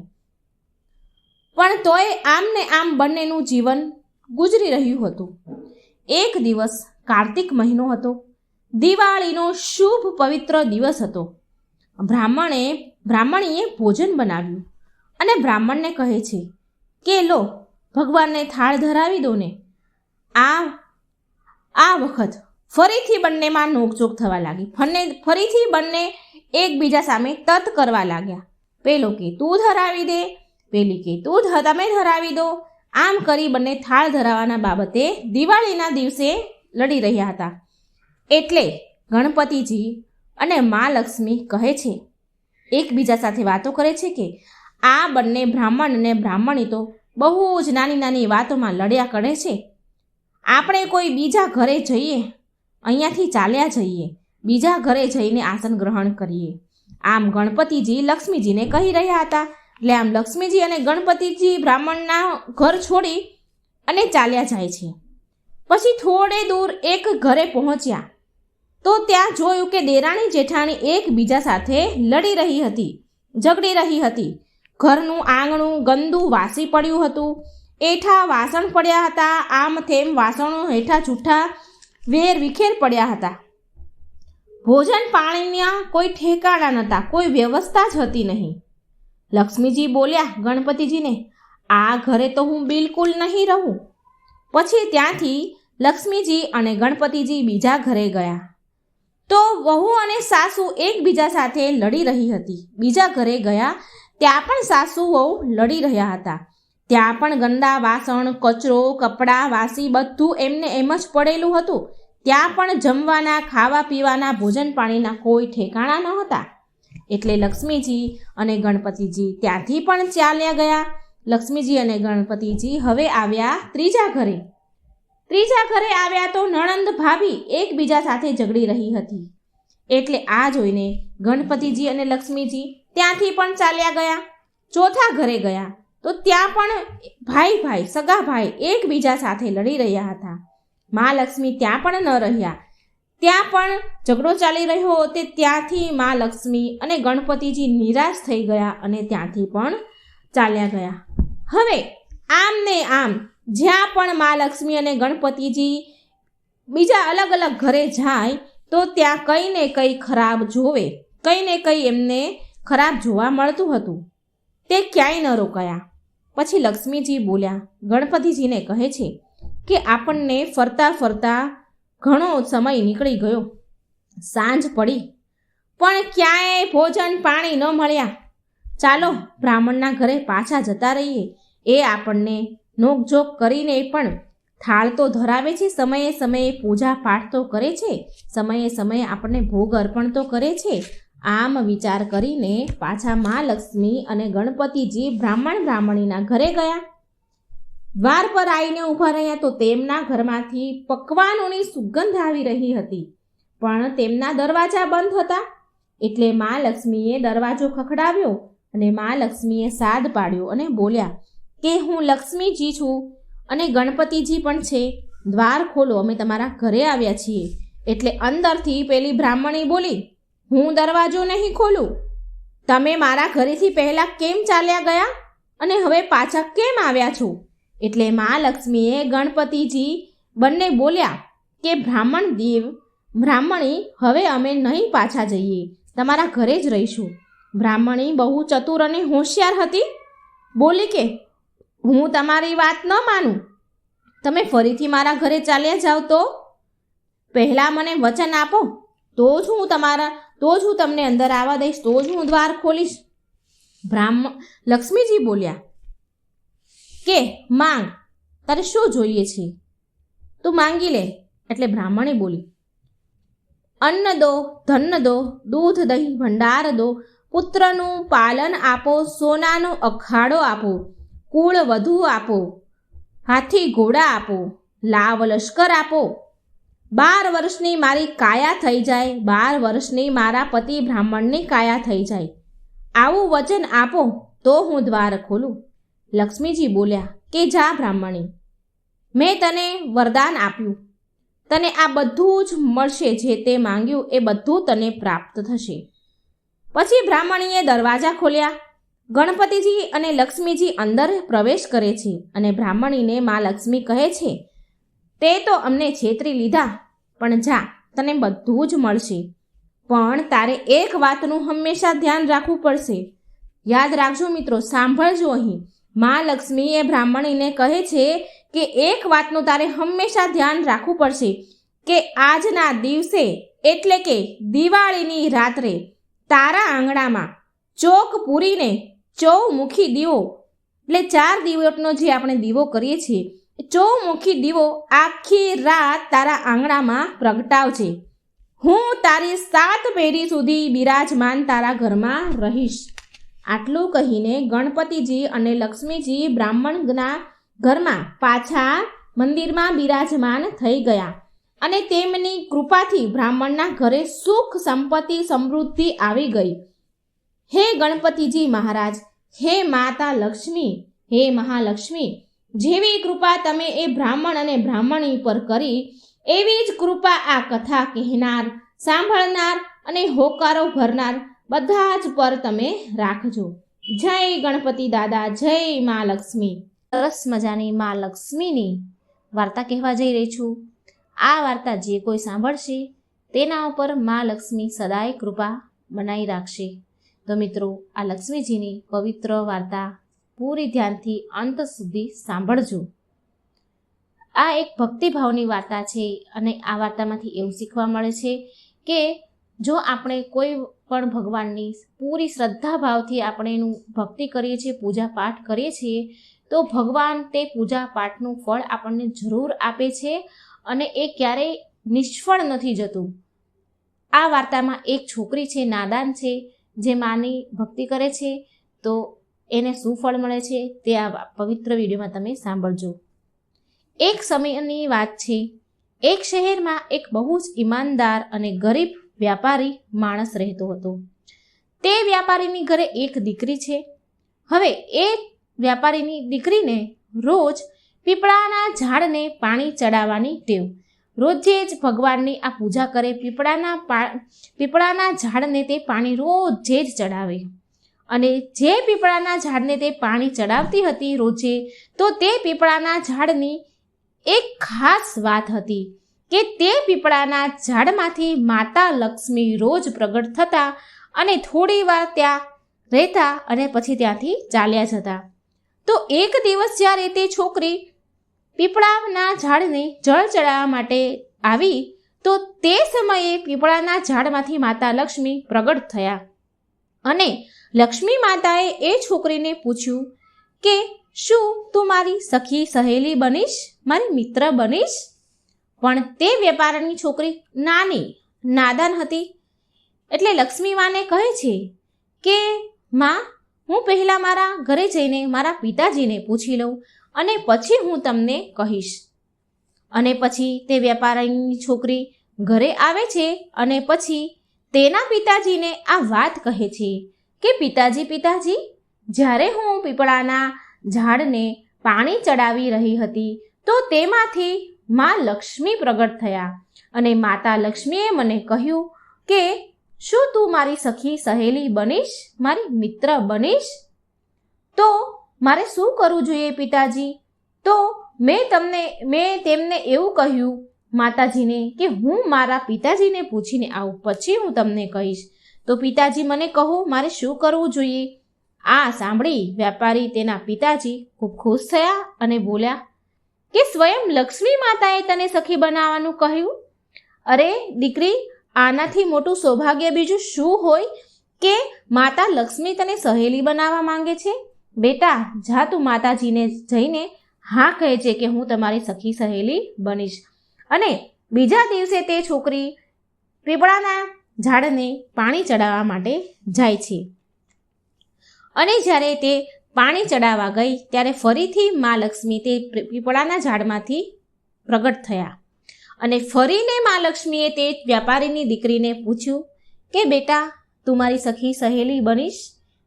પણ તોય આમ ને આમ બંનેનું જીવન ગુજરી રહ્યું હતું. એક દિવસ કાર્તિક મહિનો હતો. દિવાળીનો શુભ પવિત્ર દિવસ હતો. બ્રાહ્મણીએ ભોજન બનાવ્યું અને બ્રાહ્મણને કહે છે કે લો, ભગવાનને થાળ ધરાવી દો ને. આ વખત ફરીથી બંનેમાં નોકઝોક થવા લાગી. ફરીથી બંને એકબીજા સામે તત કરવા લાગ્યા. પેલો કે તું ધરાવી દે, પેલી કે તમે ધરાવી દો. આમ કરી બંને થાળ ધરાવવાના બાબતે દિવાળીના દિવસે લડી રહ્યા હતા. એટલે ગણપતિજી અને મા લક્ષ્મી કહે છે, એકબીજા સાથે વાતો કરે છે કે આ બંને બ્રાહ્મણ અને બ્રાહ્મણી તો બહુ જ નાની નાની વાતોમાં લડ્યા કરે છે. આપણે કોઈ બીજા ઘરે જઈએ, અહીંયાથી ચાલ્યા જઈએ, બીજા ઘરે જઈને આસન ગ્રહણ કરીએ. આમ ગણપતિજી લક્ષ્મીજીને કહી રહ્યા હતા. એટલે આમ લક્ષ્મીજી અને ગણપતિજી બ્રાહ્મણના ઘર છોડી અને ચાલ્યા જાય છે. પછી થોડે દૂર એક ઘરે પહોંચ્યા તો ત્યાં જોયું કે દેરાણી જેઠાણી એકબીજા સાથે લડી રહી હતી, ઝઘડી રહી હતી. ઘરનું આંગણું ગંદુ વાસી પડ્યું હતું. એઠા વાસણ પડ્યા હતા. આમ તેમ વાસણો હેઠા જૂઠા વેર વિખેર પડ્યા હતા. ભોજન પાણીના કોઈ ઠેકાણા નહોતા, કોઈ વ્યવસ્થા જ હતી નહીં. લક્ષ્મીજી બોલ્યા ગણપતિજીને, આ ઘરે તો હું બિલકુલ નહીં રહું. પછી ત્યાંથી લક્ષ્મીજી અને ગણપતિજી બીજા ઘરે ગયા તો વહુ અને સાસુ એકબીજા સાથે લડી રહી હતી. બીજા ઘરે ગયા ત્યાં પણ સાસુ વહુ લડી રહ્યા હતા. ત્યાં પણ ગંદા વાસણ, કચરો, કપડાં, વાસી બધું એમને એમ જ પડેલું હતું. ત્યાં પણ જમવાના, ખાવા પીવાના, ભોજન પાણીના કોઈ ઠેકાણા ન હતા. એટલે લક્ષ્મીજી અને ગણપતિજી ત્યાંથી પણ ચાલ્યા ગયા. લક્ષ્મીજી અને ગણપતિજી હવે આવ્યા ત્રીજા ઘરે. ત્રીજા ઘરે આવ્યા તો નણંદ ભાભી એકબીજા સાથે ઝઘડી રહી હતી. એટલે આ જોઈને ગણપતિજી અને લક્ષ્મીજી ત્યાંથી પણ ચાલ્યા ગયા. ચોથા ઘરે ગયા તો ત્યાં પણ ભાઈ સગા ભાઈ એકબીજા સાથે લડી રહ્યા હતા. મા લક્ષ્મી ત્યાં પણ ન રહ્યા. ત્યાં પણ ઝઘડો ચાલી રહ્યો તે ત્યાંથી મા લક્ષ્મી અને ગણપતિજી નિરાશ થઈ ગયા અને ત્યાંથી પણ ચાલ્યા ગયા. હવે આમ ને આમ જ્યાં પણ મા લક્ષ્મી અને ગણપતિજી બીજા અલગ અલગ ઘરે જાય તો ત્યાં કંઈ ને કંઈ ખરાબ જોવે, કંઈ ને કંઈ એમને ખરાબ જોવા મળતું હતું. તે ક્યાંય ન રોકાયા. પછી લક્ષ્મીજી બોલ્યા ગણપતિજીને કહે છે કે આપણને ફરતા ફરતા ઘણો સમય નીકળી ગયો. સાંજ પડી પણ ક્યાંય ભોજન પાણી ન મળ્યા. ચાલો બ્રાહ્મણના ઘરે પાછા જતા રહીએ. એ આપણને નોકઝોક કરીને પણ થાળ તો ધરાવે છે, સમયે સમયે પૂજા પાઠ તો કરે છે, સમયે સમયે આપણને ભોગ અર્પણ તો કરે છે. આમ વિચાર કરીને પાછા મા લક્ષ્મી અને ગણપતિજી બ્રાહ્મણીના ઘરે ગયા. દ્વાર પર આવીને ઊભા રહ્યા તો તેમના ઘરમાંથી પકવાનોની સુગંધ આવી રહી હતી, પણ તેમના દરવાજા બંધ હતા. એટલે મા લક્ષ્મીએ દરવાજો ખખડાવ્યો અને મા લક્ષ્મીએ સાદ પાડ્યો અને બોલ્યા કે હું લક્ષ્મીજી છું અને ગણપતિજી પણ છે. દ્વાર ખોલો, અમે તમારા ઘરે આવ્યા છીએ. એટલે અંદરથી પેલી બ્રાહ્મણી બોલી, હું દરવાજો નહીં ખોલું. તમે મારા ઘરેથી પહેલાં કેમ ચાલ્યા ગયા અને હવે પાછા કેમ આવ્યા છો? એટલે મા લક્ષ્મીએ ગણપતિજી બંને બોલ્યા કે બ્રાહ્મણી, હવે અમે નહીં પાછા જઈએ, તમારા ઘરે જ રહીશું. બ્રાહ્મણી બહુ ચતુર અને હોશિયાર હતી. બોલી કે હું તમારી વાત ન માનું. તમે ફરીથી મારા ઘરે ચાલ્યા જાઓ તો પહેલાં મને વચન આપો, તો જ હું તમને અંદર આવવા દઈશ, તો જ હું દ્વાર ખોલીશ. લક્ષ્મીજી બોલ્યા કે માંગ, તારે શું જોઈએ છે તું માંગી લે. એટલે બ્રાહ્મણી બોલી, અન્ન દો, ધન દો, દૂધ દહીં ભંડાર દો, પુત્રનું પાલન આપો, સોનાનો અખાડો આપો, કુળ વધુ આપો, હાથી ઘોડા આપો, લાવ લશ્કર આપો. 12 વર્ષની મારી કાયા થઈ જાય, 12 વર્ષની મારા પતિ બ્રાહ્મણની કાયા થઈ જાય. આવું વચન આપો તો હું દ્વાર ખોલું. લક્ષ્મીજી બોલ્યા કે જા બ્રાહ્મણી, મેં તને વરદાન આપ્યું, તને આ બધું જ મળશે. જે તે માંગ્યું એ બધું તને પ્રાપ્ત થશે. પછી બ્રાહ્મણીએ દરવાજા ખોલ્યા. ગણપતિજી અને લક્ષ્મીજી અંદર પ્રવેશ કરે છે અને બ્રાહ્મણીને મા લક્ષ્મી કહે છે, તે તો અમને છેતરી લીધા, પણ જા, તને બધું જ મળશે. પણ તારે એક વાતનું હંમેશા ધ્યાન રાખવું પડશે. યાદ રાખજો મિત્રો, સાંભળજો. અહીં મા લક્ષ્મી એ બ્રાહ્મણીને કહે છે કે એક વાતનું તારે હંમેશા ધ્યાન રાખવું પડશે કે આજના દિવસે એટલે કે દિવાળીની રાત્રે તારા આંગણામાં ચોક પૂરીને ચૌમુખી દીવો, એટલે 4 દિવસનો જે આપણે દીવો કરીએ છીએ, ચૌમુખી દીવો આખી રાત તારા આંગણામાં પ્રગટાવજે. હું તારી 7 પેઢી સુધી બિરાજમાન તારા ઘરમાં રહીશ. આટલું કહીને ગણપતિજી અને લક્ષ્મીજી બ્રાહ્મણના ઘરમાં પાછા મંદિરમાં બિરાજમાન થઈ ગયા અને તેમની કૃપાથી બ્રાહ્મણના ઘરે સુખ, સંપત્તિ, સમૃદ્ધિ આવી ગઈ. હે ગણપતિજી મહારાજ, હે માતા લક્ષ્મી, હે મહાલક્ષ્મી, જેવી કૃપા તમે એ બ્રાહ્મણ અને બ્રાહ્મણી પર કરી, એવી જ કૃપા આ કથા કહેનાર, સાંભળનાર અને હોકારો ભરનાર બધા જ પર તમે રાખજો. જય ગણપતિ દાદા, જય મા લક્ષ્મી. સરસ મજાની મા લક્ષ્મીની વાર્તા કહેવા જઈ રહી છું. આ વાર્તા જે કોઈ સાંભળશે તેના ઉપર મા લક્ષ્મી સદાય કૃપા બનાવી રાખશે. તો મિત્રો, આ લક્ષ્મીજીની પવિત્ર વાર્તા પૂરી ધ્યાનથી અંત સુધી સાંભળજો. આ એક ભક્તિભાવની વાર્તા છે અને આ વાર્તામાંથી એવું શીખવા મળે છે કે જો આપણે કોઈ પણ ભગવાનની પૂરી શ્રદ્ધાભાવથી આપણે એનું ભક્તિ કરીએ છીએ, પૂજા પાઠ કરીએ છીએ, તો ભગવાન તે પૂજા પાઠનું ફળ આપણને જરૂર આપે છે અને એ ક્યારેય નિષ્ફળ નથી જતું. આ વાર્તામાં એક છોકરી છે, નાદાન છે, જે માની ભક્તિ કરે છે, તો એને શું ફળ મળે છે તે આ પવિત્ર વિડીયોમાં તમે સાંભળજો. એક સમયની વાત છે. એક શહેરમાં એક બહુ જ ઈમાનદાર અને ગરીબ વ્યાપારી માણસ રહેતો હતો. તે વ્યાપારીની ઘરે એક દીકરી છે. હવે એ વ્યાપારીની દીકરીને રોજ પીપળાના ઝાડને પાણી ચડાવવાની ટેવ. રોજે જ ભગવાનની આ પૂજા કરે, પીપળાના ઝાડને તે પાણી રોજે જ ચડાવે. અને જે પીપળાના ઝાડને તે પાણી ચડાવતી હતી રોજે, તો તે પીપળાના ઝાડની એક ખાસ વાત હતી કે તે પીપળાના ઝાડમાંથી માતા લક્ષ્મી રોજ પ્રગટ થતા અને થોડી વાર ત્યાં રહેતા અને પછી ત્યાંથી ચાલ્યા જતા. તો એક દિવસ જ્યારે તે છોકરી પીપળાના ઝાડને જળ ચડાવવા માટે આવી, તો તે સમયે પીપળાના ઝાડમાંથી માતા લક્ષ્મી પ્રગટ થયા અને લક્ષ્મી માતાએ એ છોકરીને પૂછ્યું કે શું તું મારી સખી સહેલી બનીશ, મારી મિત્ર બનીશ? પણ તે વેપારની છોકરી નાદાન હતી. એટલે લક્ષ્મી માને કહે છે કે માં, હું પહેલાં મારા ઘરે જઈને મારા પિતાજીને પૂછી લઉં અને પછી હું તમને કહીશ. અને પછી તે વેપારીની છોકરી ઘરે આવે છે અને પછી તેના પિતાજીને આ વાત કહે છે કે પિતાજી, જ્યારે હું પીપળાના ઝાડને પાણી ચડાવી રહી હતી, તો તેમાંથી મા લક્ષ્મી પ્રગટ થયા અને માતા લક્ષ્મીએ મને કહ્યું કે શું તું મારી સખી સહેલી બનીશ, મારી મિત્ર બનીશ? તો મારે શું કરવું જોઈએ પિતાજી? તો મેં તેમને એવું કહ્યું માતાજીને કે હું મારા પિતાજીને પૂછીને આવું, પછી હું તમને કહીશ. તો પિતાજી મને કહો, મારે શું કરવું જોઈએ? આ સાંભળી વેપારી તેના પિતાજી ખૂબ ખુશ થયા અને બોલ્યા કે સ્વયં લક્ષ્મી માતાએ તને સખી બનાવવાનું કહ્યું? અરે દીકરી, આનાથી મોટું સૌભાગ્ય બીજું શું હોય કે માતા લક્ષ્મી તને સહેલી બનાવવા માંગે છે? બેટા, જા તું માતાજીને જઈને હા કહે છે કે હું તમારી સખી સહેલી બનીશ. અને બીજા દિવસે તે છોકરી પીપળાના ઝાડને પાણી ચડાવવા માટે જાય છે. અને જ્યારે તે પાણી ચડાવવા ગઈ ત્યારે ફરીથી મા લક્ષ્મી તે પીપળાના ઝાડમાંથી પ્રગટ થયા અને ફરીને મા લક્ષ્મીએ તે વ્યાપારીની દીકરીને પૂછ્યું કે બેટા, તું મારી સખી સહેલી બનીશ?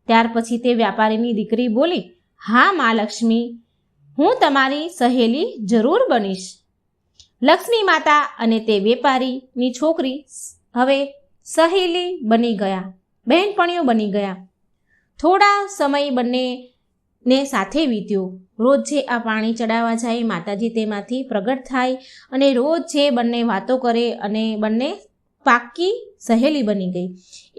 ત્યાર પછી તે વ્યાપારીની દીકરી બોલી, હા મા લક્ષ્મી, હું તમારી સહેલી જરૂર બનીશ. લક્ષ્મી માતા અને તે વેપારીની છોકરી હવે સહેલી બની ગયા, બહેનપણીઓ બની ગયા. થોડા સમય બંનેને સાથે વીત્યો. રોજ જે આ પાણી ચડાવવા જાય, માતાજી તેમાંથી પ્રગટ થાય અને રોજ જે બંને વાતો કરે અને બંને પાક્કી સહેલી બની ગઈ.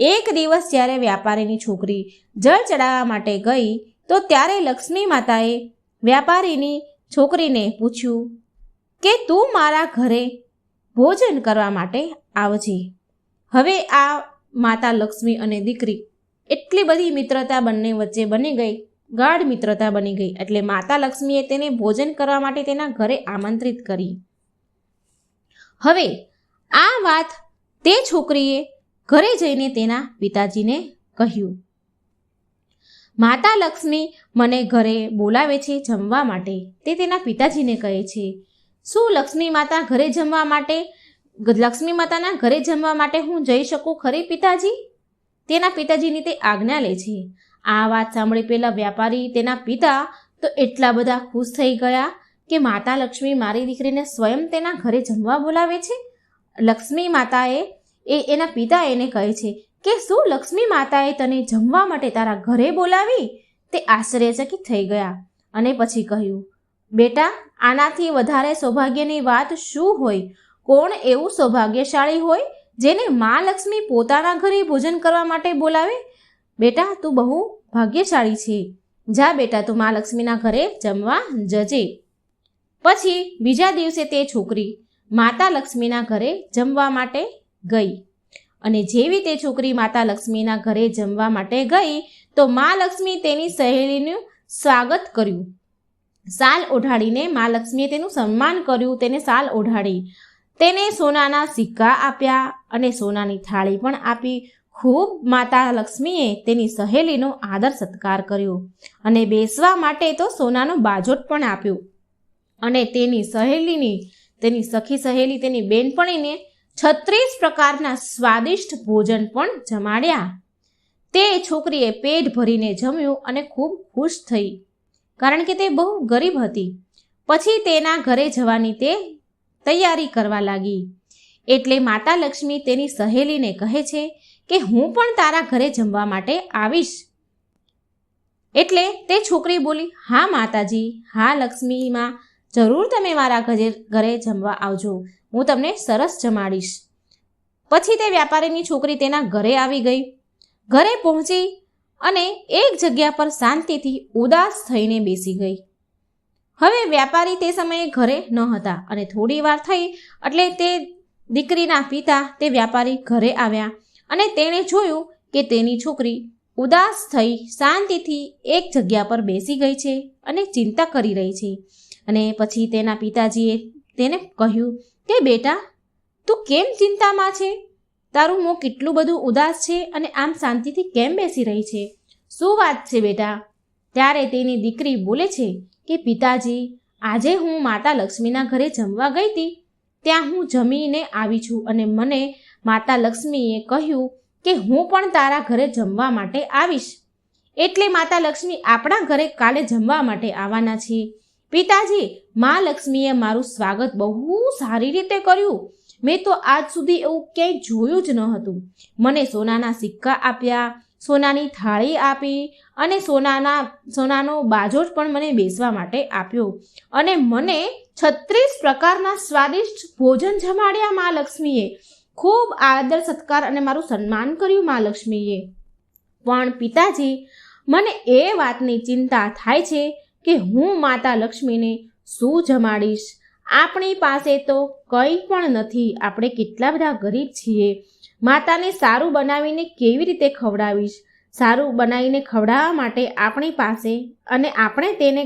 એક દિવસ જ્યારે વ્યાપારીની છોકરી જળ ચડાવવા માટે ગઈ તો ત્યારે લક્ષ્મી માતાએ વ્યાપારીની છોકરીને પૂછ્યું કે તું મારા ઘરે ભોજન કરવા માટે આવજે. હવે આ માતા લક્ષ્મી અને દીકરી એટલી બધી મિત્રતા બંને વચ્ચે બની ગઈ, ગાઢ મિત્રતા બની ગઈ. એટલે માતા લક્ષ્મીએ તેને ભોજન કરવા માટે તેના ઘરે આમંત્રિત કરી. હવે આ વાત તે છોકરીએ ઘરે જઈને તેના પિતાજીને કહ્યું. માતા લક્ષ્મી મને ઘરે બોલાવે છે જમવા માટે, તે તેના પિતાજીને કહે છે. શું લક્ષ્મી માતા ઘરે જમવા માટે, લક્ષ્મી માતાના ઘરે જમવા માટે હું જઈ શકું ખરી પિતાજી? તેના પિતાજીની તે આજ્ઞા લે છે. આ વાત સાંભળી પેલા વ્યાપારી, તેના પિતા તો એટલા બધા ખુશ થઈ ગયા કે માતા લક્ષ્મી મારી દીકરીને સ્વયં તેના ઘરે જમવા બોલાવે છે. લક્ષ્મી માતાએ એના પિતા એને કહે છે કે શું લક્ષ્મી માતાએ તને જમવા માટે તારા ઘરે બોલાવી? તે આશ્ચર્યચકિત થઈ ગયા અને પછી કહ્યું, બેટા, આનાથી વધારે સૌભાગ્યની વાત શું હોય? કોણ એવું સૌભાગ્યશાળી હોય જેને મા લક્ષ્મી પોતાના ઘરે ભોજન કરવા માટે બોલાવે? બેટા, તું બહુ ભાગ્યશાળી છે. જા બેટા, તું મા લક્ષ્મીના ઘરે જમવા જજે. પછી બીજા દિવસે તે છોકરી માતા લક્ષ્મીના ઘરે જમવા માટે ગઈ અને જેવી તે છોકરી માતા લક્ષ્મીના ઘરે જમવા માટે ગઈ તો મા લક્ષ્મી તેની સહેલીનું સ્વાગત કર્યું. શાલ ઓઢાડીને મા લક્ષ્મીએ તેનું સન્માન કર્યું. તેને શાલ ઓઢાડી, તેને સોનાના સિક્કા આપ્યા અને સોનાની થાળી પણ આપી. ખૂબ માતા લક્ષ્મીએ તેની સહેલીનો આદર સત્કાર કર્યો અને બેસવા માટે તો સોનાનો બાજોટ પણ આપ્યો અને તેની સહેલીની, તેની સખી સહેલી, તેની બેનપણીને 36 પ્રકારના સ્વાદિષ્ટ ભોજન પણ જમાડ્યા. તે છોકરીએ પેટ ભરીને જમ્યું અને ખૂબ ખુશ થઈ, કારણ કે તે બહુ ગરીબ હતી. પછી તેના ઘરે જવાની તે તૈયારી કરવા લાગી. એટલે માતા લક્ષ્મી તેની સહેલીને કહે છે કે હું પણ તારા ઘરે જમવા માટે આવીશ. એટલે તે છોકરી બોલી, હા માતાજી, હા લક્ષ્મીમાં, જરૂર તમે મારા ઘરે જમવા આવજો, હું તમને સરસ જમાડીશ. પછી તે વ્યાપારીની છોકરી તેના ઘરે આવી ગઈ. ઘરે પહોંચી અને એક જગ્યા પર શાંતિથી ઉદાસ થઈને બેસી ગઈ. હવે વ્યાપારી તે સમયે ઘરે ન હતા અને થોડી વાર થઈ એટલે તે દીકરીના પિતા તે વ્યાપારી ઘરે આવ્યા અને તેણે જોયું કે તેની છોકરી ઉદાસ થઈ શાંતિથી એક જગ્યા પર બેસી ગઈ છે અને ચિંતા કરી રહી છે. અને પછી તેના પિતાજીએ તેને કહ્યું કે બેટા, તું કેમ ચિંતામાં છે? તારું મોં કેટલું બધું ઉદાસ છે અને આમ શાંતિથી કેમ બેસી રહી છે? શું વાત છે બેટા? ત્યારે તેની દીકરી બોલે છે કે પિતાજી, આજે હું માતા લક્ષ્મીના ઘરે જમવા ગઈ હતી. ત્યાં હું જમીને આવી છું અને મને માતા લક્ષ્મીએ કહ્યું કે હું પણ તારા ઘરે જમવા માટે આવીશ. એટલે માતા લક્ષ્મી આપણા ઘરે કાલે જમવા માટે આવવાના છે. પિતાજી, મા લક્ષ્મીએ મારું સ્વાગત બહુ સારી રીતે કર્યું. મેં તો આજ સુધી એવું ક્યાંય જોયું જ ન હતું. મને સોનાના સિક્કા આપ્યા, સોનાની થાળી આપી અને સોનાનો બાજોટ પણ મને બેસવા માટે આપ્યો અને મને 36 પ્રકારના સ્વાદિષ્ટ ભોજન જમાડ્યા મા લક્ષ્મીએ. ખૂબ આદર સત્કાર અને મારું સન્માન કર્યું મા લક્ષ્મીએ. પણ પિતાજી, મને એ વાતની ચિંતા થાય છે કે હું માતા લક્ષ્મીને શું જમાડીશ? આપણી પાસે તો કંઈ પણ નથી. આપણે કેટલા બધા ગરીબ છીએ. માતાને સારું બનાવીને કેવી રીતે ખવડાવીશ? સારું બનાવીને ખવડાવવા માટે આપણી પાસે અને આપણે તેને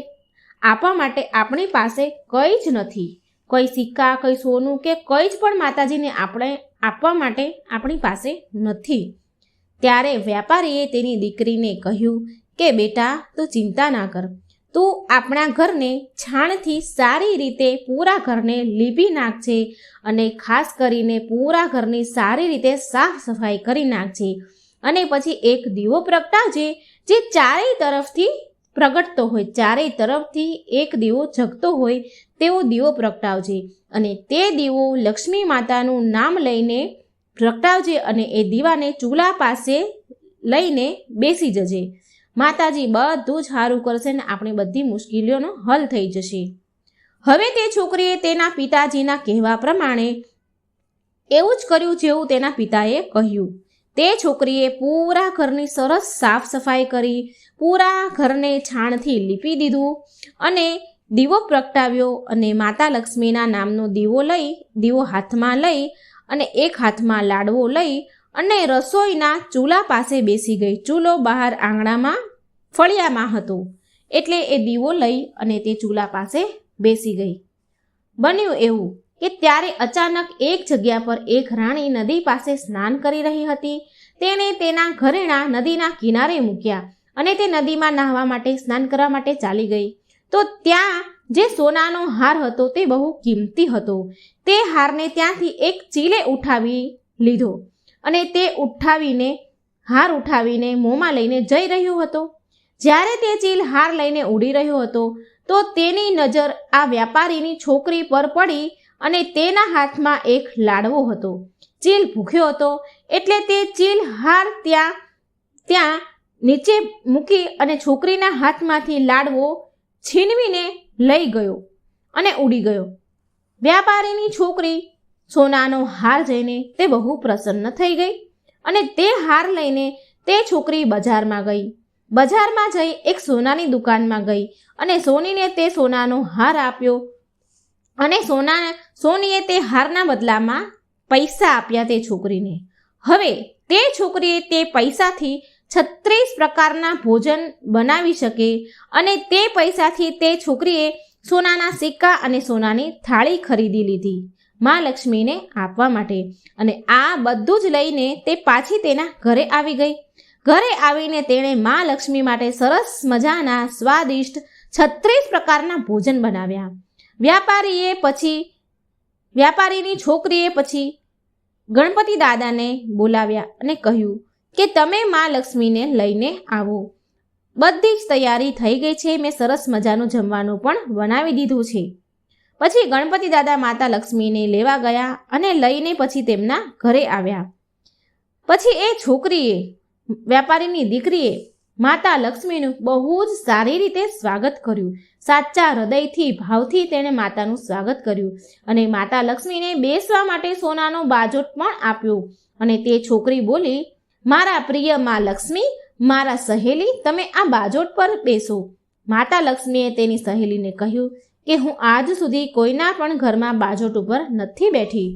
આપવા માટે આપણી પાસે કંઈ જ નથી. કોઈ સિક્કા, કોઈ સોનું કે કંઈ જ પણ માતાજીને આપણે આપવા માટે આપણી પાસે નથી. ત્યારે વ્યાપારીએ તેની દીકરીને કહ્યું કે બેટા, તું ચિંતા ના કર. તું આપણા ઘરને છાણથી સારી રીતે પૂરા ઘરને લીપી નાખજે અને ખાસ કરીને પૂરા ઘરની સારી રીતે સાફ સફાઈ કરી નાખજે અને પછી એક દીવો પ્રગટાવજે જે ચારેય તરફથી પ્રગટતો હોય, ચારેય તરફથી એક દીવો જગતો હોય તેવો દીવો પ્રગટાવજે અને તે દીવો લક્ષ્મી માતાનું નામ લઈને પ્રગટાવજે અને એ દીવાને ચૂલા પાસે લઈને બેસી જજે માતાજી બધું જ સારું કરશે ને આપણી બધી મુશ્કેલીઓનો હલ થઈ જશે. હવે તે છોકરીએ તેના પિતાજીના કહેવા પ્રમાણે એવું જ કર્યું જેવું તેના પિતાએ કહ્યું. તે છોકરીએ પૂરા ઘરની સરસ સાફ સફાઈ કરી, પૂરા ઘરને છાણથી લીપી દીધું અને દીવો પ્રગટાવ્યો અને માતા લક્ષ્મીના નામનો દીવો હાથમાં લઈ અને એક હાથમાં લાડવો લઈ અને રસોઈના ચૂલા પાસે બેસી ગઈ. ચૂલો બહાર આંગણામાં ફળિયામાં હતો એટલે એ દીવો લઈ અને તે ચૂલા પાસે બેસી ગઈ. બન્યું એવું કે ત્યારે અચાનક એક જગ્યા પર એક રાણી નદી પાસે સ્નાન કરી રહી હતી. તેણે તેના ઘરેણાં નદીના કિનારે મૂક્યા અને તે નદીમાં નહાવા માટે સ્નાન કરવા માટે ચાલી ગઈ. તો ત્યાં જે સોનાનો હાર હતો તે બહુ કિંમતી હતો. તે હારને ત્યાંથી એક ચીલે ઉઠાવી લીધો અને તે હાર ઉઠાવીને મોંમાં લઈને જઈ રહ્યો હતો. જ્યારે તે ચીલ હાર લઈને ઉડી રહ્યો હતો તો તેની નજર આ વ્યાપારીની છોકરી પર પડી અને તેના હાથમાં એક લાડવો હતો. ચીલ ભૂખ્યો હતો એટલે તે ચીલ હાર ત્યાં નીચે મૂકી અને છોકરીના હાથમાંથી લાડવો છીનવીને લઈ ગયો અને ઉડી ગયો. વ્યાપારીની છોકરી સોનાનો હાર જોઈને તે બહુ પ્રસન્ન થઈ ગઈ અને તે હાર લઈને તે છોકરી બજારમાં ગઈ. બજારમાં જઈ એક સોનાની દુકાનમાં ગઈ અને સોનીને તે સોનાનો હાર આપ્યો અને સોનીએ તે હારના બદલામાં પૈસા આપ્યા તે છોકરીને. હવે તે છોકરીએ તે પૈસાથી 36 પ્રકારના ભોજન બનાવી શકે અને તે પૈસાથી તે છોકરીએ સોનાના સિક્કા અને સોનાની થાળી ખરીદી લીધી મા લક્ષ્મીને આપવા માટે. અને આ બધું જ લઈને તે પાછી તેના ઘરે આવી ગઈ. ઘરે આવીને તેણે મા લક્ષ્મી માટે સરસ મજાના સ્વાદિષ્ટ 36 પ્રકારના ભોજન બનાવ્યા. વ્યાપારીની છોકરીએ પછી ગણપતિ દાદાને બોલાવ્યા અને કહ્યું કે તમે મા લક્ષ્મીને લઈને આવો. બધી જ તૈયારી થઈ ગઈ છે. મેં સરસ મજાનું જમવાનું પણ બનાવી દીધું છે. પછી ગણપતિ દાદા માતા લક્ષ્મીને લેવા ગયા અને લઈને પછી તેમના ઘરે આવ્યા. પછી એ છોકરીએ, વ્યાપારીની દીકરીએ માતા લક્ષ્મીનું બહુ જ સારી રીતે સ્વાગત કર્યું. સાચા હૃદયથી ભાવથી તેણે માતાનું સ્વાગત કર્યું અને માતા લક્ષ્મીને બેસવા માટે સોનાનો બાજોટ પણ આપ્યો. અને તે છોકરી બોલી, મારા પ્રિય મા લક્ષ્મી, મારા સહેલી, તમે આ બાજોટ પર બેસો. માતા લક્ષ્મીએ તેની સહેલીને કહ્યું કે હું આજ સુધી કોઈના પણ ઘરમાં બાજોટ ઉપર નથી બેઠી.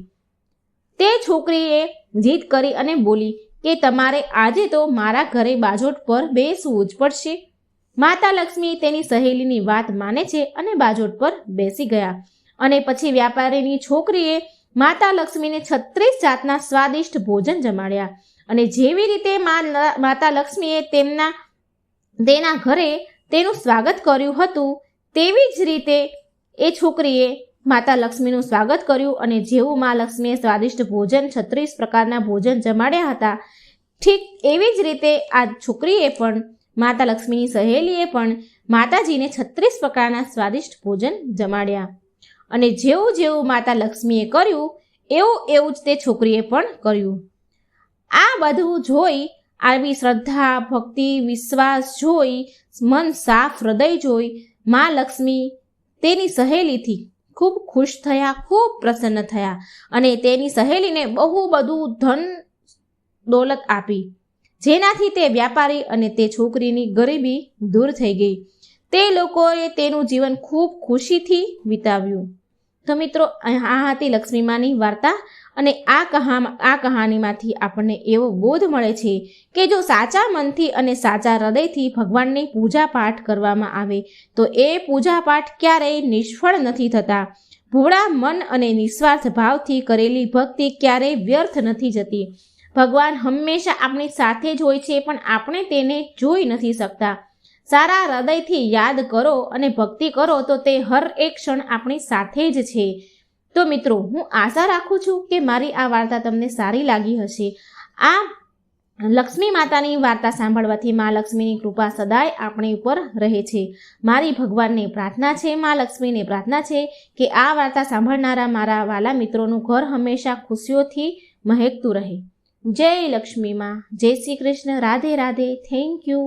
તે છોકરીએ જીદ કરી અને બોલી કે તમારે આજે તો મારા ઘરે બાજોટ પર બેસવું જ પડશે. માતા લક્ષ્મી તેની સહેલીની વાત માને છે અને બાજોટ પર બેસી ગયા. અને પછી વ્યાપારીની છોકરીએ માતા લક્ષ્મીને 36 જાતના સ્વાદિષ્ટ ભોજન જમાડ્યા. અને જેવી રીતે માતા લક્ષ્મીએ તેના ઘરે તેનું સ્વાગત કર્યું હતું તેવી જ રીતે એ છોકરીએ માતા લક્ષ્મીનું સ્વાગત કર્યું. અને જેવું મા લક્ષ્મીએ સ્વાદિષ્ટ ભોજન 36 પ્રકારના ભોજન જમાડ્યા હતા, ઠીક એવી જ રીતે આ છોકરીએ પણ, માતા લક્ષ્મીની સહેલીએ પણ માતાજીને 36 પ્રકારના સ્વાદિષ્ટ ભોજન જમાડ્યા. અને જેવું માતા લક્ષ્મીએ કર્યું એવું જ તે છોકરીએ પણ કર્યું. આ બધું જોઈ, આવી શ્રદ્ધા, ભક્તિ, વિશ્વાસ જોઈ, મન સાફ હૃદય જોઈ મા લક્ષ્મી તેની સહેલીથી ખૂબ ખુશ થયા, ખૂબ પ્રસન્ન થયા અને તેની સહેલીને બહુ બધું ધન દોલત આપી, જેનાથી તે વ્યાપારી અને તે છોકરીની ગરીબી દૂર થઈ ગઈ. તે લોકોએ તેનું જીવન ખૂબ ખુશીથી વિતાવ્યું. તો મિત્રો, આ હતી લક્ષ્મીમાની વાર્તા. અને આ કહાનીમાંથી આપણને એવો બોધ મળે છે કે જો સાચા મનથી અને સાચા હૃદયથી ભગવાનની પૂજા પાઠ કરવામાં આવે તો એ પૂજા પાઠ ક્યારેય નિષ્ફળ નથી થતા. ભોળા મન અને નિસ્વાર્થ ભાવથી કરેલી ભક્તિ ક્યારેય વ્યર્થ નથી જતી. ભગવાન હંમેશા આપણી સાથે જ હોય છે, પણ આપણે તેને જોઈ નથી શકતા. સારા હૃદયથી યાદ કરો અને ભક્તિ કરો તો તે હર એક ક્ષણ આપણી સાથે જ છે. તો મિત્રો, હું આશા રાખું છું કે મારી આ વાર્તા તમને સારી લાગી હશે. આ લક્ષ્મી માતાની વાર્તા સાંભળવાથી મા લક્ષ્મીની કૃપા સદાય આપણી ઉપર રહે છે. મારી ભગવાનને પ્રાર્થના છે, મા લક્ષ્મીને પ્રાર્થના છે કે આ વાર્તા સાંભળનારા મારા વાલા મિત્રોનું ઘર હંમેશા ખુશીઓથી મહેકતું રહે. જય લક્ષ્મી માં. જય શ્રી કૃષ્ણ. રાધે રાધે. Thank you.